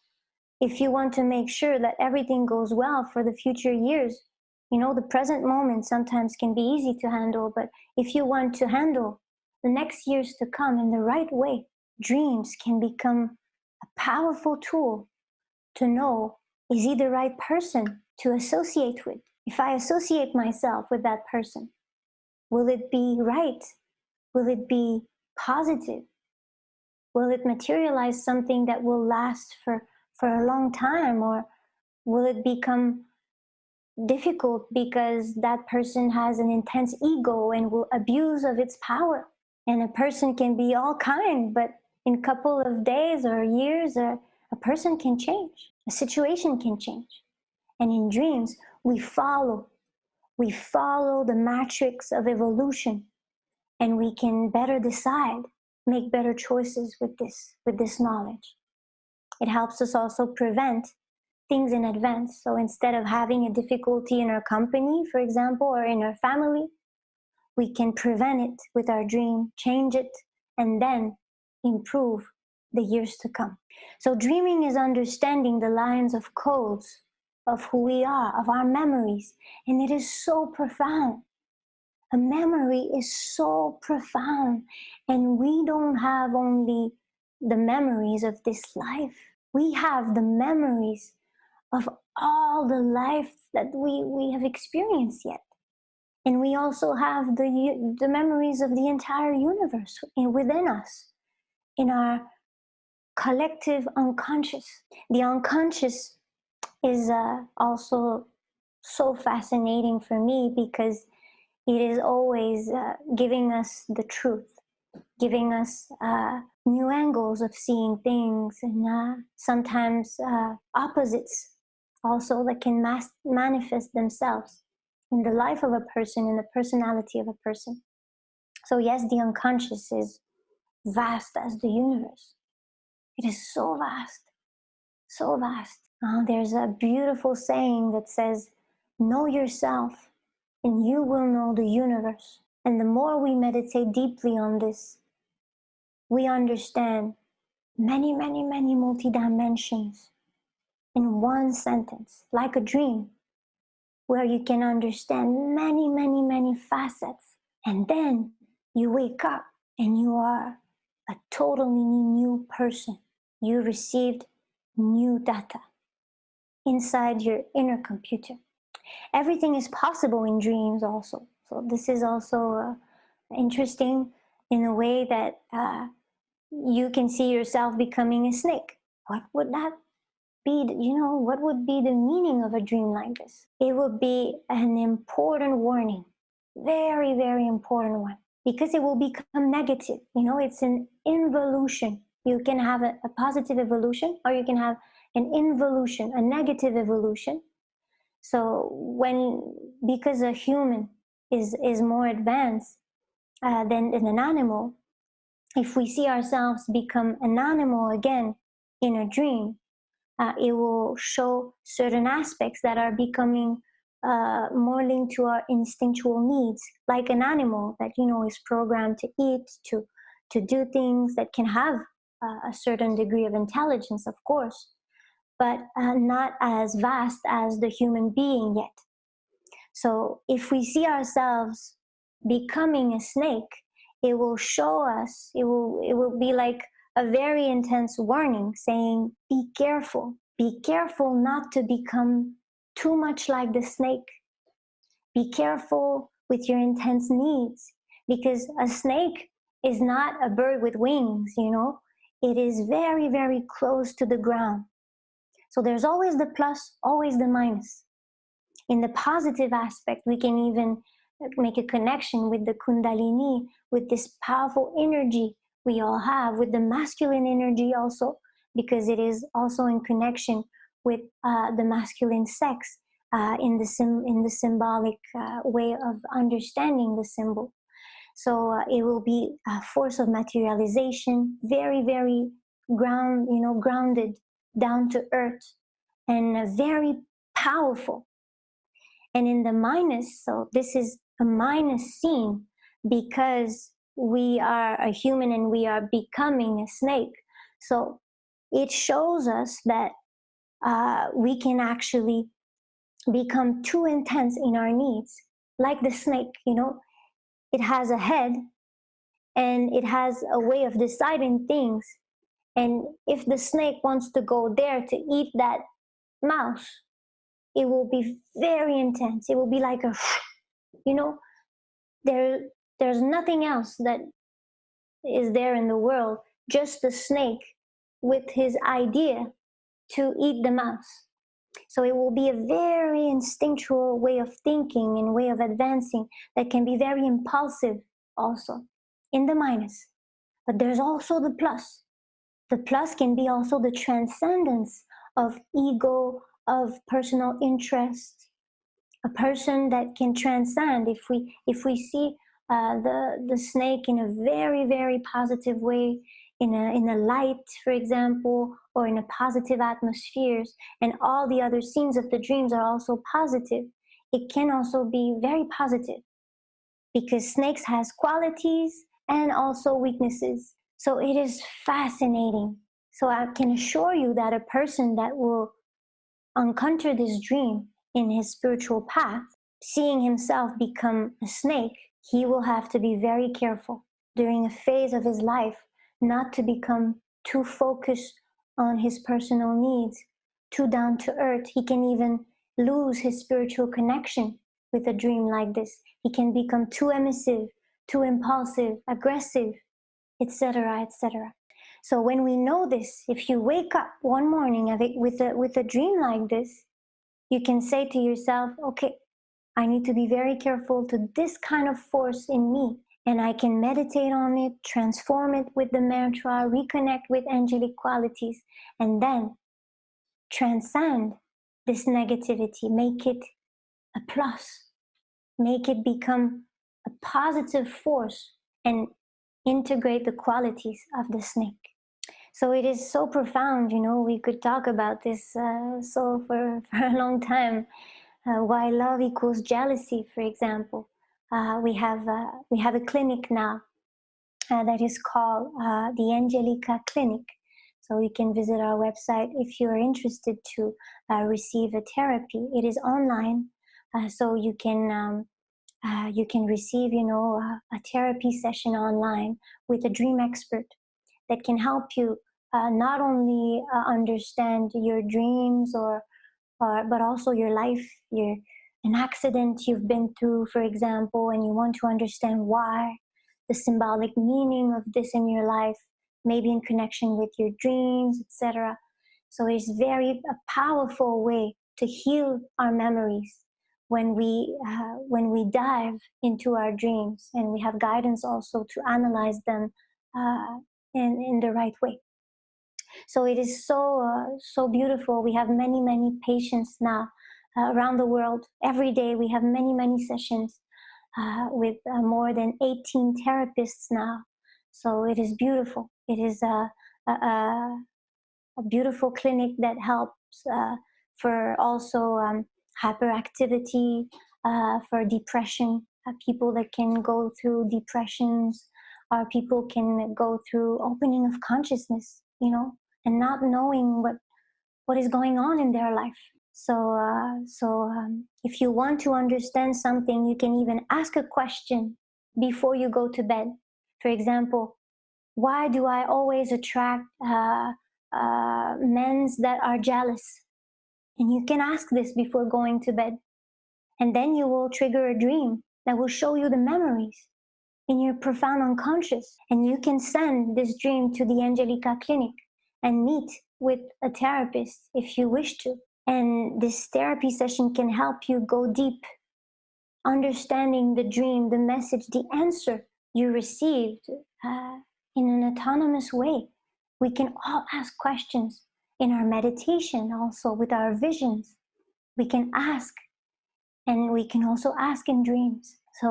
If you want to make sure that everything goes well for the future years, the present moment sometimes can be easy to handle, but if you want to handle the next years to come in the right way, dreams can become a powerful tool to know, is he the right person to associate with? If I associate myself with that person, will it be right? Will it be positive? Will it materialize something that will last for a long time, or will it become difficult because that person has an intense ego and will abuse of its power? And a person can be all kind, but in a couple of days or years, a person can change, a situation can change. And in dreams, we follow the matrix of evolution, and we can better decide, make better choices with this knowledge. It helps us also prevent things in advance. So instead of having a difficulty in our company, for example, or in our family, we can prevent it with our dream, change it, and then improve the years to come. So dreaming is understanding the lines of codes of who we are, of our memories, and it is so profound. A memory is so profound, and we don't have only the memories of this life. We have the memories of all the life that we have experienced yet. And we also have the memories of the entire universe within us, in our collective unconscious. The unconscious is also so fascinating for me because it is always giving us the truth, giving us new angles of seeing things, and sometimes opposites also that can manifest themselves in the life of a person, in the personality of a person. So yes, the unconscious is vast as the universe. It is so vast, so vast. There's a beautiful saying that says, know yourself and you will know the universe. And the more we meditate deeply on this, we understand many, many, many multi-dimensions in one sentence, like a dream, where you can understand many, many, many facets. And then you wake up and you are a totally new person. You received new data inside your inner computer. Everything is possible in dreams also. So this is also interesting in a way that you can see yourself becoming a snake. What would that be? What would be the meaning of a dream like this? It would be an important warning, very, very important one, because it will become negative. It's an involution. You can have a positive evolution, or you can have an involution, a negative evolution. So because a human is more advanced than an animal, if we see ourselves become an animal again in a dream, it will show certain aspects that are becoming more linked to our instinctual needs, like an animal that is programmed to eat, to do things that can have a certain degree of intelligence, of course. but not as vast as the human being yet. So if we see ourselves becoming a snake, it will show us, it will be like a very intense warning saying, be careful not to become too much like the snake. Be careful with your intense needs, because a snake is not a bird with wings, it is very, very close to the ground. So there's always the plus, always the minus. In the positive aspect, we can even make a connection with the Kundalini, with this powerful energy we all have, with the masculine energy also, because it is also in connection with the masculine sex in the symbolic way of understanding the symbol. So it will be a force of materialization, very, very grounded, down to earth, and very powerful. And in the minus, so this is a minus scene because we are a human and we are becoming a snake. So it shows us that we can actually become too intense in our needs. Like the snake, it has a head and it has a way of deciding things. And if the snake wants to go there to eat that mouse, it will be very intense. It will be like a, there's nothing else that is there in the world, just the snake with his idea to eat the mouse. So it will be a very instinctual way of thinking and way of advancing that can be very impulsive also in the minus. But there's also the plus. The plus can be also the transcendence of ego, of personal interest, a person that can transcend. If we see the snake in a very, very positive way, in a light, for example, or in a positive atmospheres, and all the other scenes of the dreams are also positive, it can also be very positive, because snakes has qualities and also weaknesses. So it is fascinating. So I can assure you that a person that will encounter this dream in his spiritual path, seeing himself become a snake, he will have to be very careful during a phase of his life not to become too focused on his personal needs, too down to earth. He can even lose his spiritual connection with a dream like this. He can become too emissive, too impulsive, aggressive, etc., etc. So when we know this, if you wake up one morning with a dream like this, you can say to yourself, okay, I need to be very careful to this kind of force in me. And I can meditate on it, transform it with the mantra, reconnect with angelic qualities, and then transcend this negativity, make it a plus, make it become a positive force, and integrate the qualities of the snake. So it is so profound, we could talk about this for a long time. Why love equals jealousy, for example. We have a clinic now that is called the Angelica Clinic. So you can visit our website if you are interested to receive a therapy. It is online, so you can receive, a therapy session online with a dream expert that can help you not only understand your dreams but also your life, an accident you've been through, for example, and you want to understand why, the symbolic meaning of this in your life, maybe in connection with your dreams, etc. So it's very a powerful way to heal our memories when we dive into our dreams, and we have guidance also to analyze them in the right way. So it is so beautiful. We have many patients now around the world. Every day we have many sessions with more than 18 therapists now. So it is beautiful. It is a beautiful clinic that helps for also hyperactivity, for depression, people that can go through depressions, or people can go through opening of consciousness, and not knowing what is going on in their life. If you want to understand something, you can even ask a question before you go to bed. For example, why do I always attract men that are jealous? And you can ask this before going to bed. And then you will trigger a dream that will show you the memories in your profound unconscious. And you can send this dream to the Angelica clinic and meet with a therapist if you wish to. And this therapy session can help you go deep, understanding the dream, the message, the answer you received in an autonomous way. We can all ask questions in our meditation, also with our visions. We can ask, and we can also ask in dreams. So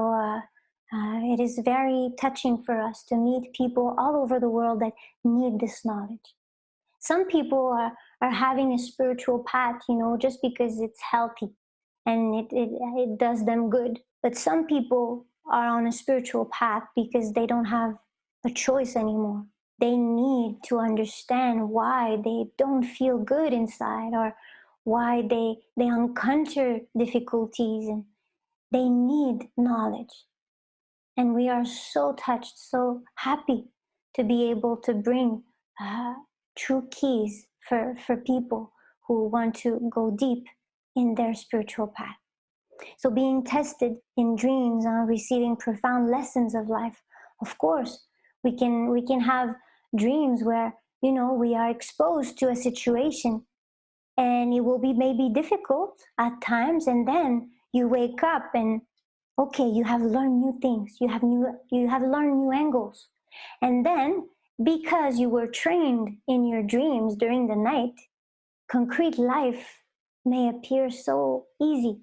it is very touching for us to meet people all over the world that need this knowledge. Some people are having a spiritual path, just because it's healthy and it does them good. But some people are on a spiritual path because they don't have a choice anymore. They need to understand why they don't feel good inside, or why they encounter difficulties, and they need knowledge. And we are so touched, so happy to be able to bring true keys for people who want to go deep in their spiritual path. So being tested in dreams, receiving profound lessons of life. Of course, we can have dreams where, we are exposed to a situation and it will be maybe difficult at times, and then you wake up and okay, you have learned new things, you have learned new angles. And then because you were trained in your dreams during the night, concrete life may appear so easy,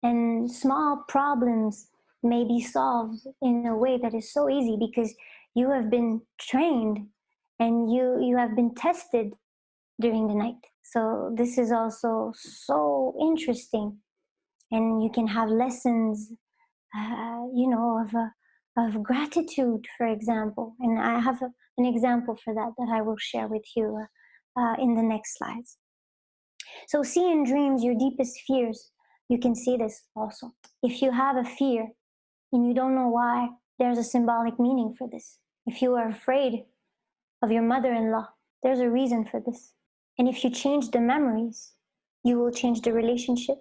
and small problems may be solved in a way that is so easy because you have been trained and you have been tested during the night. So this is also so interesting, and you can have lessons, of gratitude, for example. And I have an example for that I will share with you in the next slides. So see in dreams your deepest fears. You can see this also. If you have a fear and you don't know why, there's a symbolic meaning for this. If you are afraid of your mother-in-law, there's a reason for this. And if you change the memories, you will change the relationship.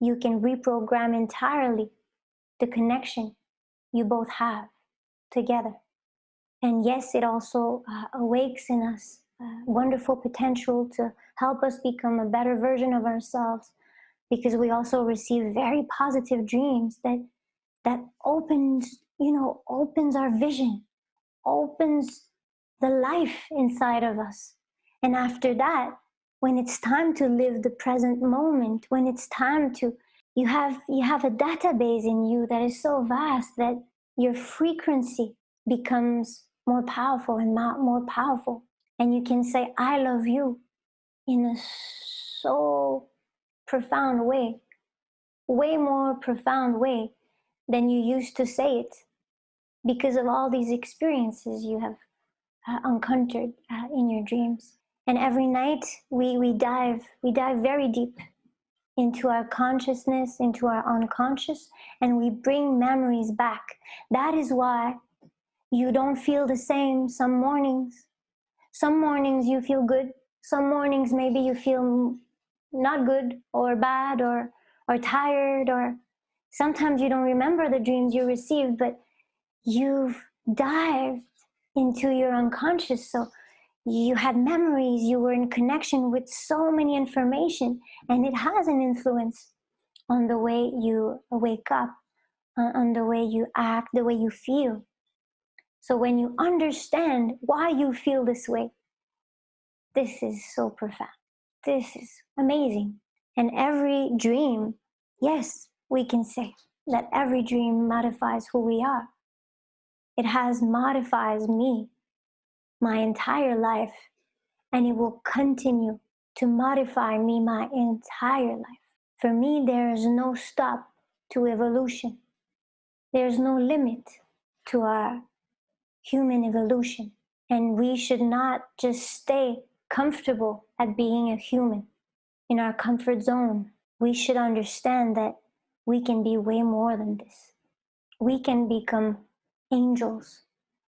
You can reprogram entirely the connection you both have together. And yes, it also awakes in us wonderful potential to help us become a better version of ourselves, because we also receive very positive dreams that opens our vision, opens the life inside of us. And after that, when it's time to live the present moment, when it's time to, you have a database in you that is so vast that your frequency becomes more powerful and more powerful. And you can say, I love you in a so profound way more profound way than you used to say it, because of all these experiences you have encountered in your dreams. And every night we dive very deep into our consciousness, into our unconscious, and we bring memories back. That is why you don't feel the same some mornings. Some mornings you feel good. Some mornings maybe you feel not good or bad or tired, or sometimes you don't remember the dreams you received, but you've dived into your unconscious. So you had memories, you were in connection with so many information, and it has an influence on the way you wake up, on the way you act, the way you feel. So when you understand why you feel this way, this is so profound. This is amazing. And every dream, yes, we can say that every dream modifies who we are. It has modified me my entire life, and it will continue to modify me my entire life. For me, there is no stop to evolution. There's no limit to our human evolution. And we should not just stay comfortable at being a human, in our comfort zone, we should understand that we can be way more than this. We can become angels.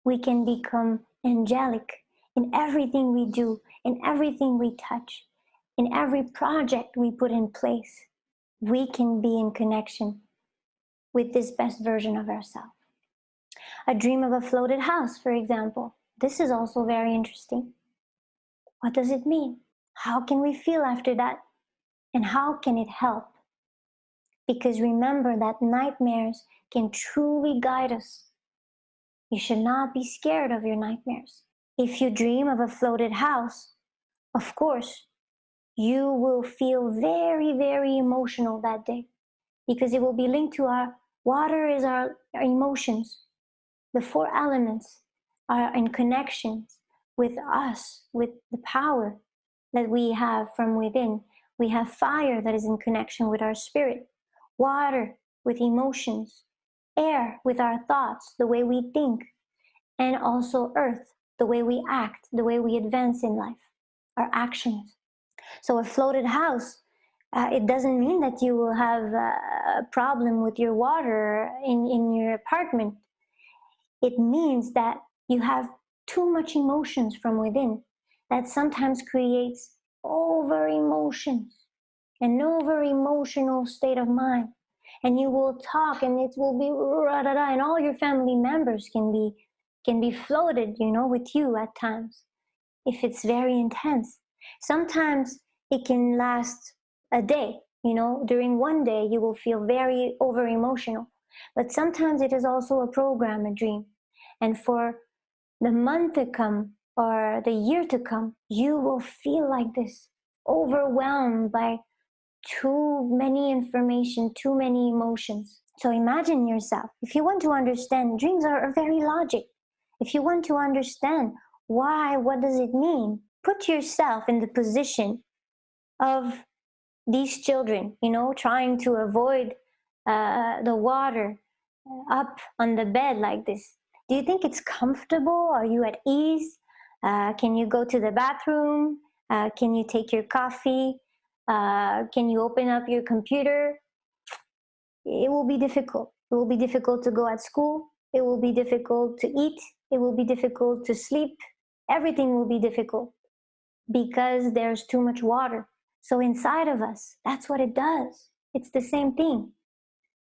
We can become angelic in everything we do, in everything we touch, in every project we put in place. We can be in connection with this best version of ourselves. A dream of a floated house, for example. This is also very interesting. What does it mean? How can we feel after that? And how can it help? Because remember that nightmares can truly guide us. You should not be scared of your nightmares. If you dream of a floated house, of course, you will feel very, very emotional that day, because it will be linked to our water is our emotions. The four elements are in connections with us, with the power that we have from within. We have fire that is in connection with our spirit, water with emotions, air with our thoughts, the way we think, and also earth, the way we act, the way we advance in life, our actions. So a floated house, it doesn't mean that you will have a problem with your water in your apartment. It means that you have too much emotions from within that sometimes creates over emotions, an over emotional state of mind. And you will talk and it will be ra-da-da, and all your family members can be floated, with you at times if it's very intense. Sometimes it can last a day, during one day you will feel very over emotional. But sometimes it is also a program, a dream. And for the month to come or the year to come, you will feel like this, overwhelmed by too many information, too many emotions. So imagine yourself, if you want to understand, dreams are very logic. If you want to understand why, what does it mean? Put yourself in the position of these children, trying to avoid the water up on the bed like this. Do you think it's comfortable? Are you at ease? Can you go to the bathroom? Can you take your coffee? Can you open up your computer? It will be difficult. It will be difficult to go at school. It will be difficult to eat. It will be difficult to sleep. Everything will be difficult because there's too much water. So inside of us, that's what it does. It's the same thing.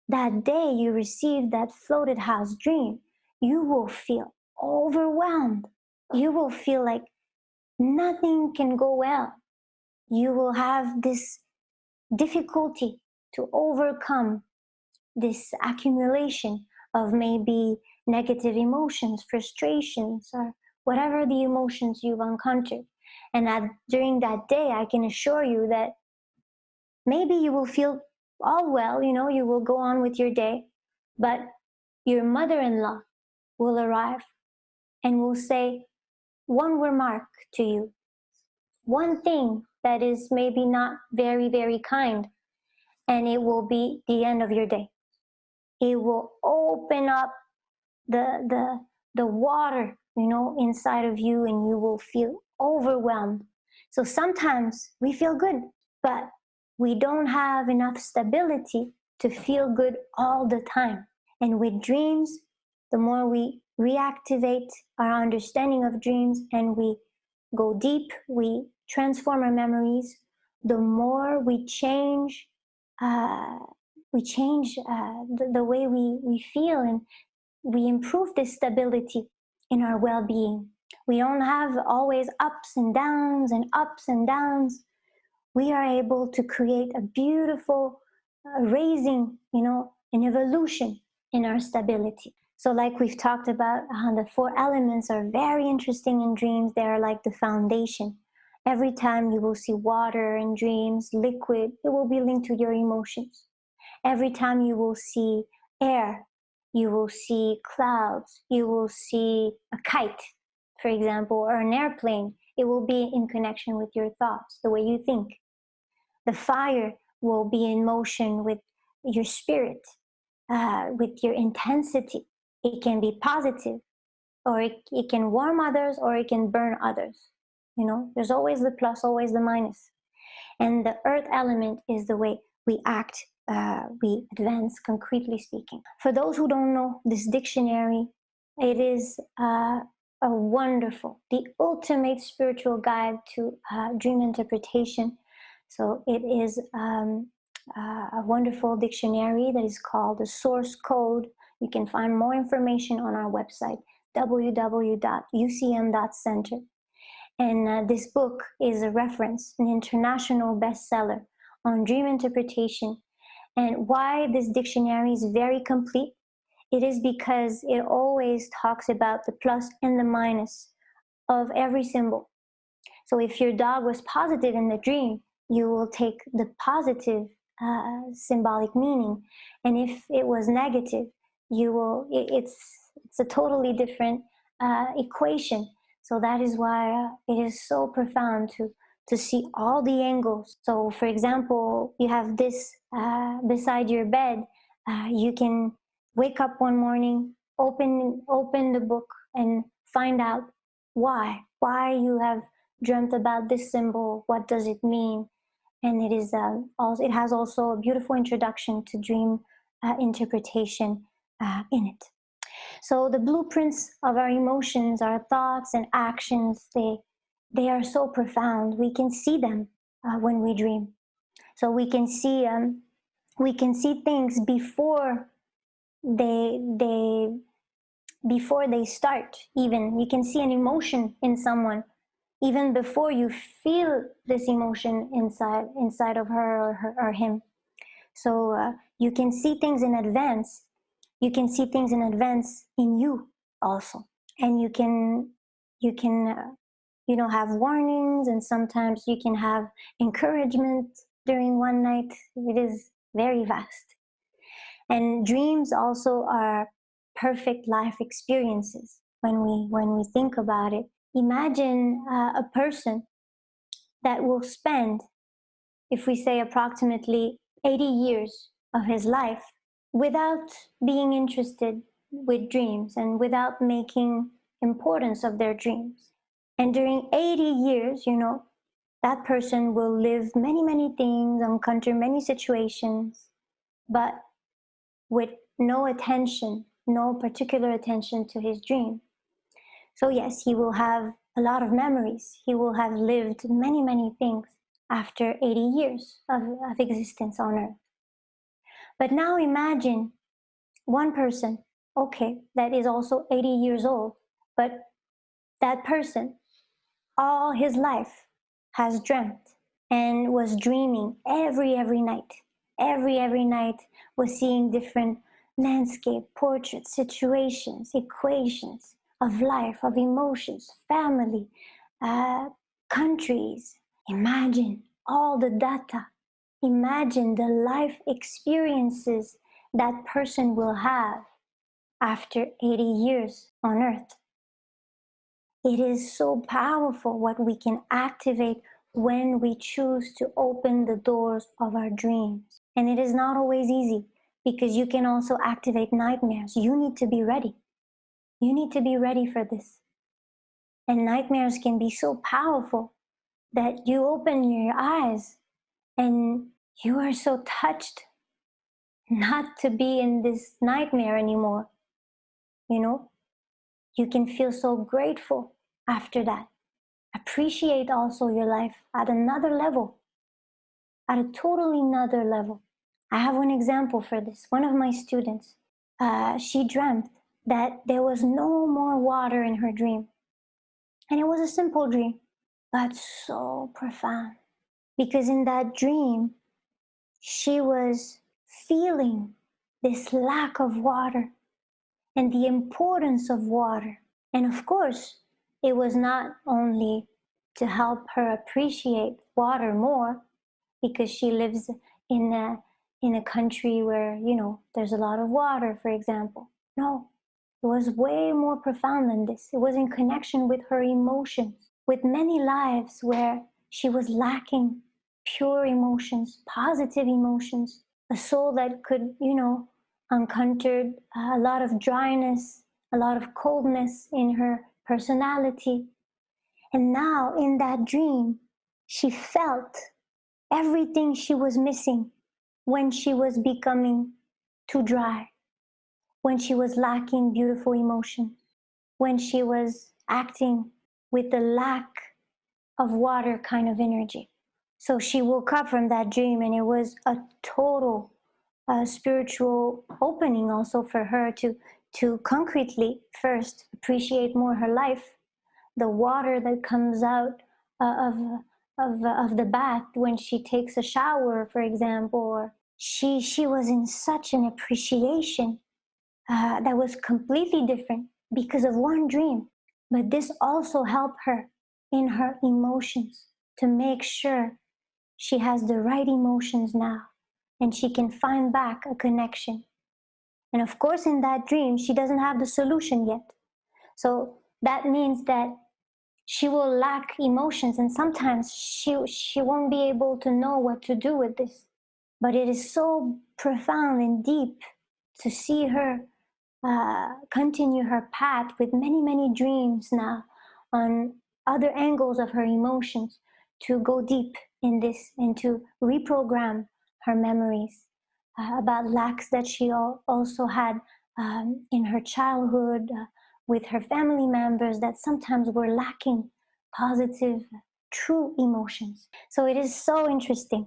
That day you receive that floated house dream, you will feel overwhelmed. You will feel like nothing can go well. You will have this difficulty to overcome this accumulation of maybe negative emotions, frustrations, or whatever the emotions you've encountered. And during that day, I can assure you that maybe you will feel all well, you will go on with your day, but your mother-in-law will arrive and will say one remark to you, one thing that is maybe not very, very kind, and it will be the end of your day. It will open up the water, inside of you, and you will feel overwhelmed. So sometimes we feel good, but we don't have enough stability to feel good all the time. And with dreams, the more we reactivate our understanding of dreams and we go deep, we transform our memories, the more we change the way we feel, and we improve the stability in our well-being. We don't have always ups and downs and ups and downs. We are able to create a beautiful raising, an evolution in our stability. So like we've talked about, the four elements are very interesting in dreams. They are like the foundation. Every time you will see water in dreams, liquid, it will be linked to your emotions. Every time you will see air, you will see clouds, you will see a kite, for example, or an airplane. It will be in connection with your thoughts, the way you think. The fire will be in motion with your spirit, with your intensity. It can be positive, or it can warm others, or it can burn others. There's always the plus, always the minus. And the earth element is the way we act, we advance, concretely speaking. For those who don't know, this dictionary, it is a wonderful, the ultimate spiritual guide to dream interpretation. So it is a wonderful dictionary that is called the Source Code. You can find more information on our website, www.ucm.center. And this book is a reference, an international bestseller on dream interpretation. And why this dictionary is very complete, it is because it always talks about the plus and the minus of every symbol. So if your dog was positive in the dream, you will take the positive symbolic meaning. And if it was negative, it's a totally different equation. So that is why it is so profound to see all the angles. So for example, you have this beside your bed. You can wake up one morning, open the book and find out why you have dreamt about this symbol, what does it mean. And it has also a beautiful introduction to dream interpretation in it. So the blueprints of our emotions, our thoughts and actions, they are so profound. We can see them when we dream. So we can see things before they start. Even you can see an emotion in someone even before you feel this emotion inside of her or him. So you can see things in advance. You can see things in advance in you also, and you can have warnings, and sometimes you can have encouragement during one night. It is very vast. And dreams also are perfect life experiences when we think about it. Imagine a person that will spend, if we say approximately 80 years of his life, without being interested with dreams and without making importance of their dreams. And during 80 years, that person will live many, many things, encounter many situations, but with no attention, no particular attention to his dream. So yes, he will have a lot of memories. He will have lived many, many things after 80 years of existence on Earth. But now imagine one person, okay, that is also 80 years old, but that person, all his life, has dreamt and was dreaming every night. Every night was seeing different landscape, portraits, situations, equations of life, of emotions, family, countries. Imagine all the data. Imagine the life experiences that person will have after 80 years on Earth. It is so powerful what we can activate when we choose to open the doors of our dreams. And it is not always easy, because you can also activate nightmares. You need to be ready. You need to be ready for this. And nightmares can be so powerful that you open your eyes and you are so touched not to be in this nightmare anymore. You can feel so grateful after that. Appreciate also your life at another level, at a totally another level. I have one example for this. One of my students, she dreamt that there was no more water in her dream. And it was a simple dream, but so profound. Because in that dream, she was feeling this lack of water and the importance of water. And of course, it was not only to help her appreciate water more, because she lives in a country where, there's a lot of water, for example. No, it was way more profound than this. It was in connection with her emotions, with many lives where she was lacking pure emotions, positive emotions, a soul that could, encountered a lot of dryness, a lot of coldness in her personality. And now in that dream, she felt everything she was missing when she was becoming too dry, when she was lacking beautiful emotion, when she was acting with the lack of water kind of energy. So she woke up from that dream, and it was a total spiritual opening also for her to concretely first appreciate more her life, the water that comes out of the bath when she takes a shower, for example. Or she was in such an appreciation that was completely different because of one dream. But this also helped her in her emotions to make sure she has the right emotions now and she can find back a connection. And of course, in that dream, she doesn't have the solution yet. So that means that she will lack emotions, and sometimes she won't be able to know what to do with this. But it is so profound and deep to see her continue her path with many, many dreams now on other angles of her emotions, to go deep in this and to reprogram her memories about lacks that she also had in her childhood with her family members that sometimes were lacking positive, true emotions. So it is so interesting.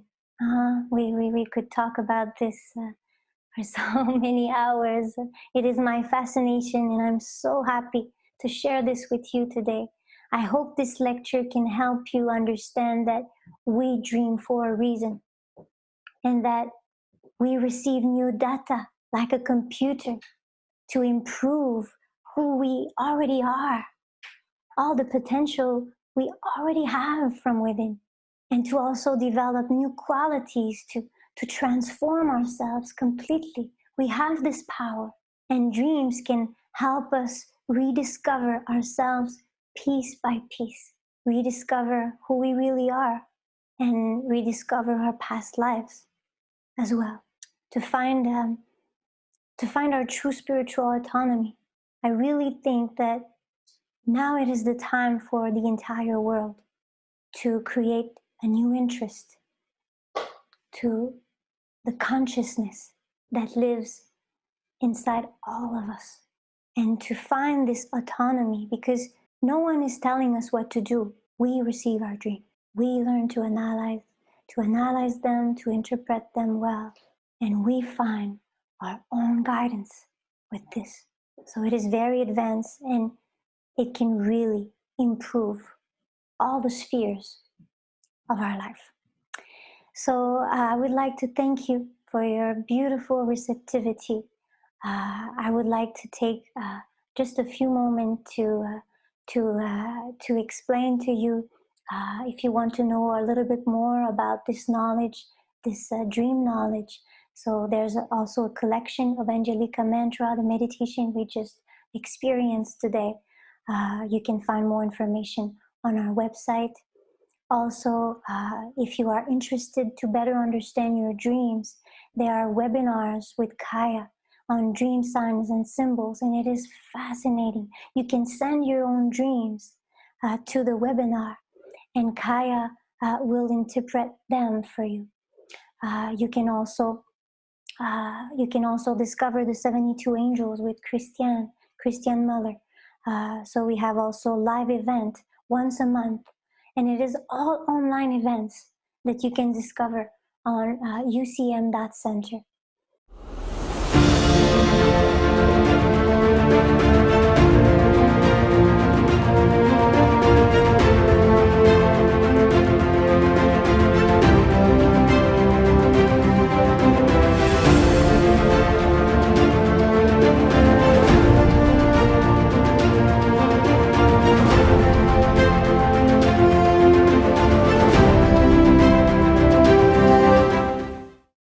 We could talk about this for so many hours. It is my fascination, and I'm so happy to share this with you today. I hope this lecture can help you understand that we dream for a reason, and that we receive new data like a computer to improve who we already are, all the potential we already have from within, and to also develop new qualities to transform ourselves completely. We have this power, and dreams can help us rediscover ourselves piece by piece, rediscover who we really are, and rediscover our past lives as well, to find our true spiritual autonomy. I really think that now it is the time for the entire world to create a new interest to the consciousness that lives inside all of us, and to find this autonomy, because no one is telling us what to do. We receive our dream. We learn to analyze them, to interpret them well, and we find our own guidance with this. So it is very advanced, and it can really improve all the spheres of our life. So I would like to thank you for your beautiful receptivity. I would like to take just a few moments to explain to you, if you want to know a little bit more about this knowledge, this dream knowledge. So there's also a collection of Angelica Mantra, the meditation we just experienced today. You can find more information on our website. Also, if you are interested to better understand your dreams, there are webinars with Kaya on dream signs and symbols, and it is fascinating. You can send your own dreams to the webinar, and Kaya will interpret them for you. You can also discover the 72 angels with Christian Muller. So we have also live event once a month, and it is all online events that you can discover on UCM.center.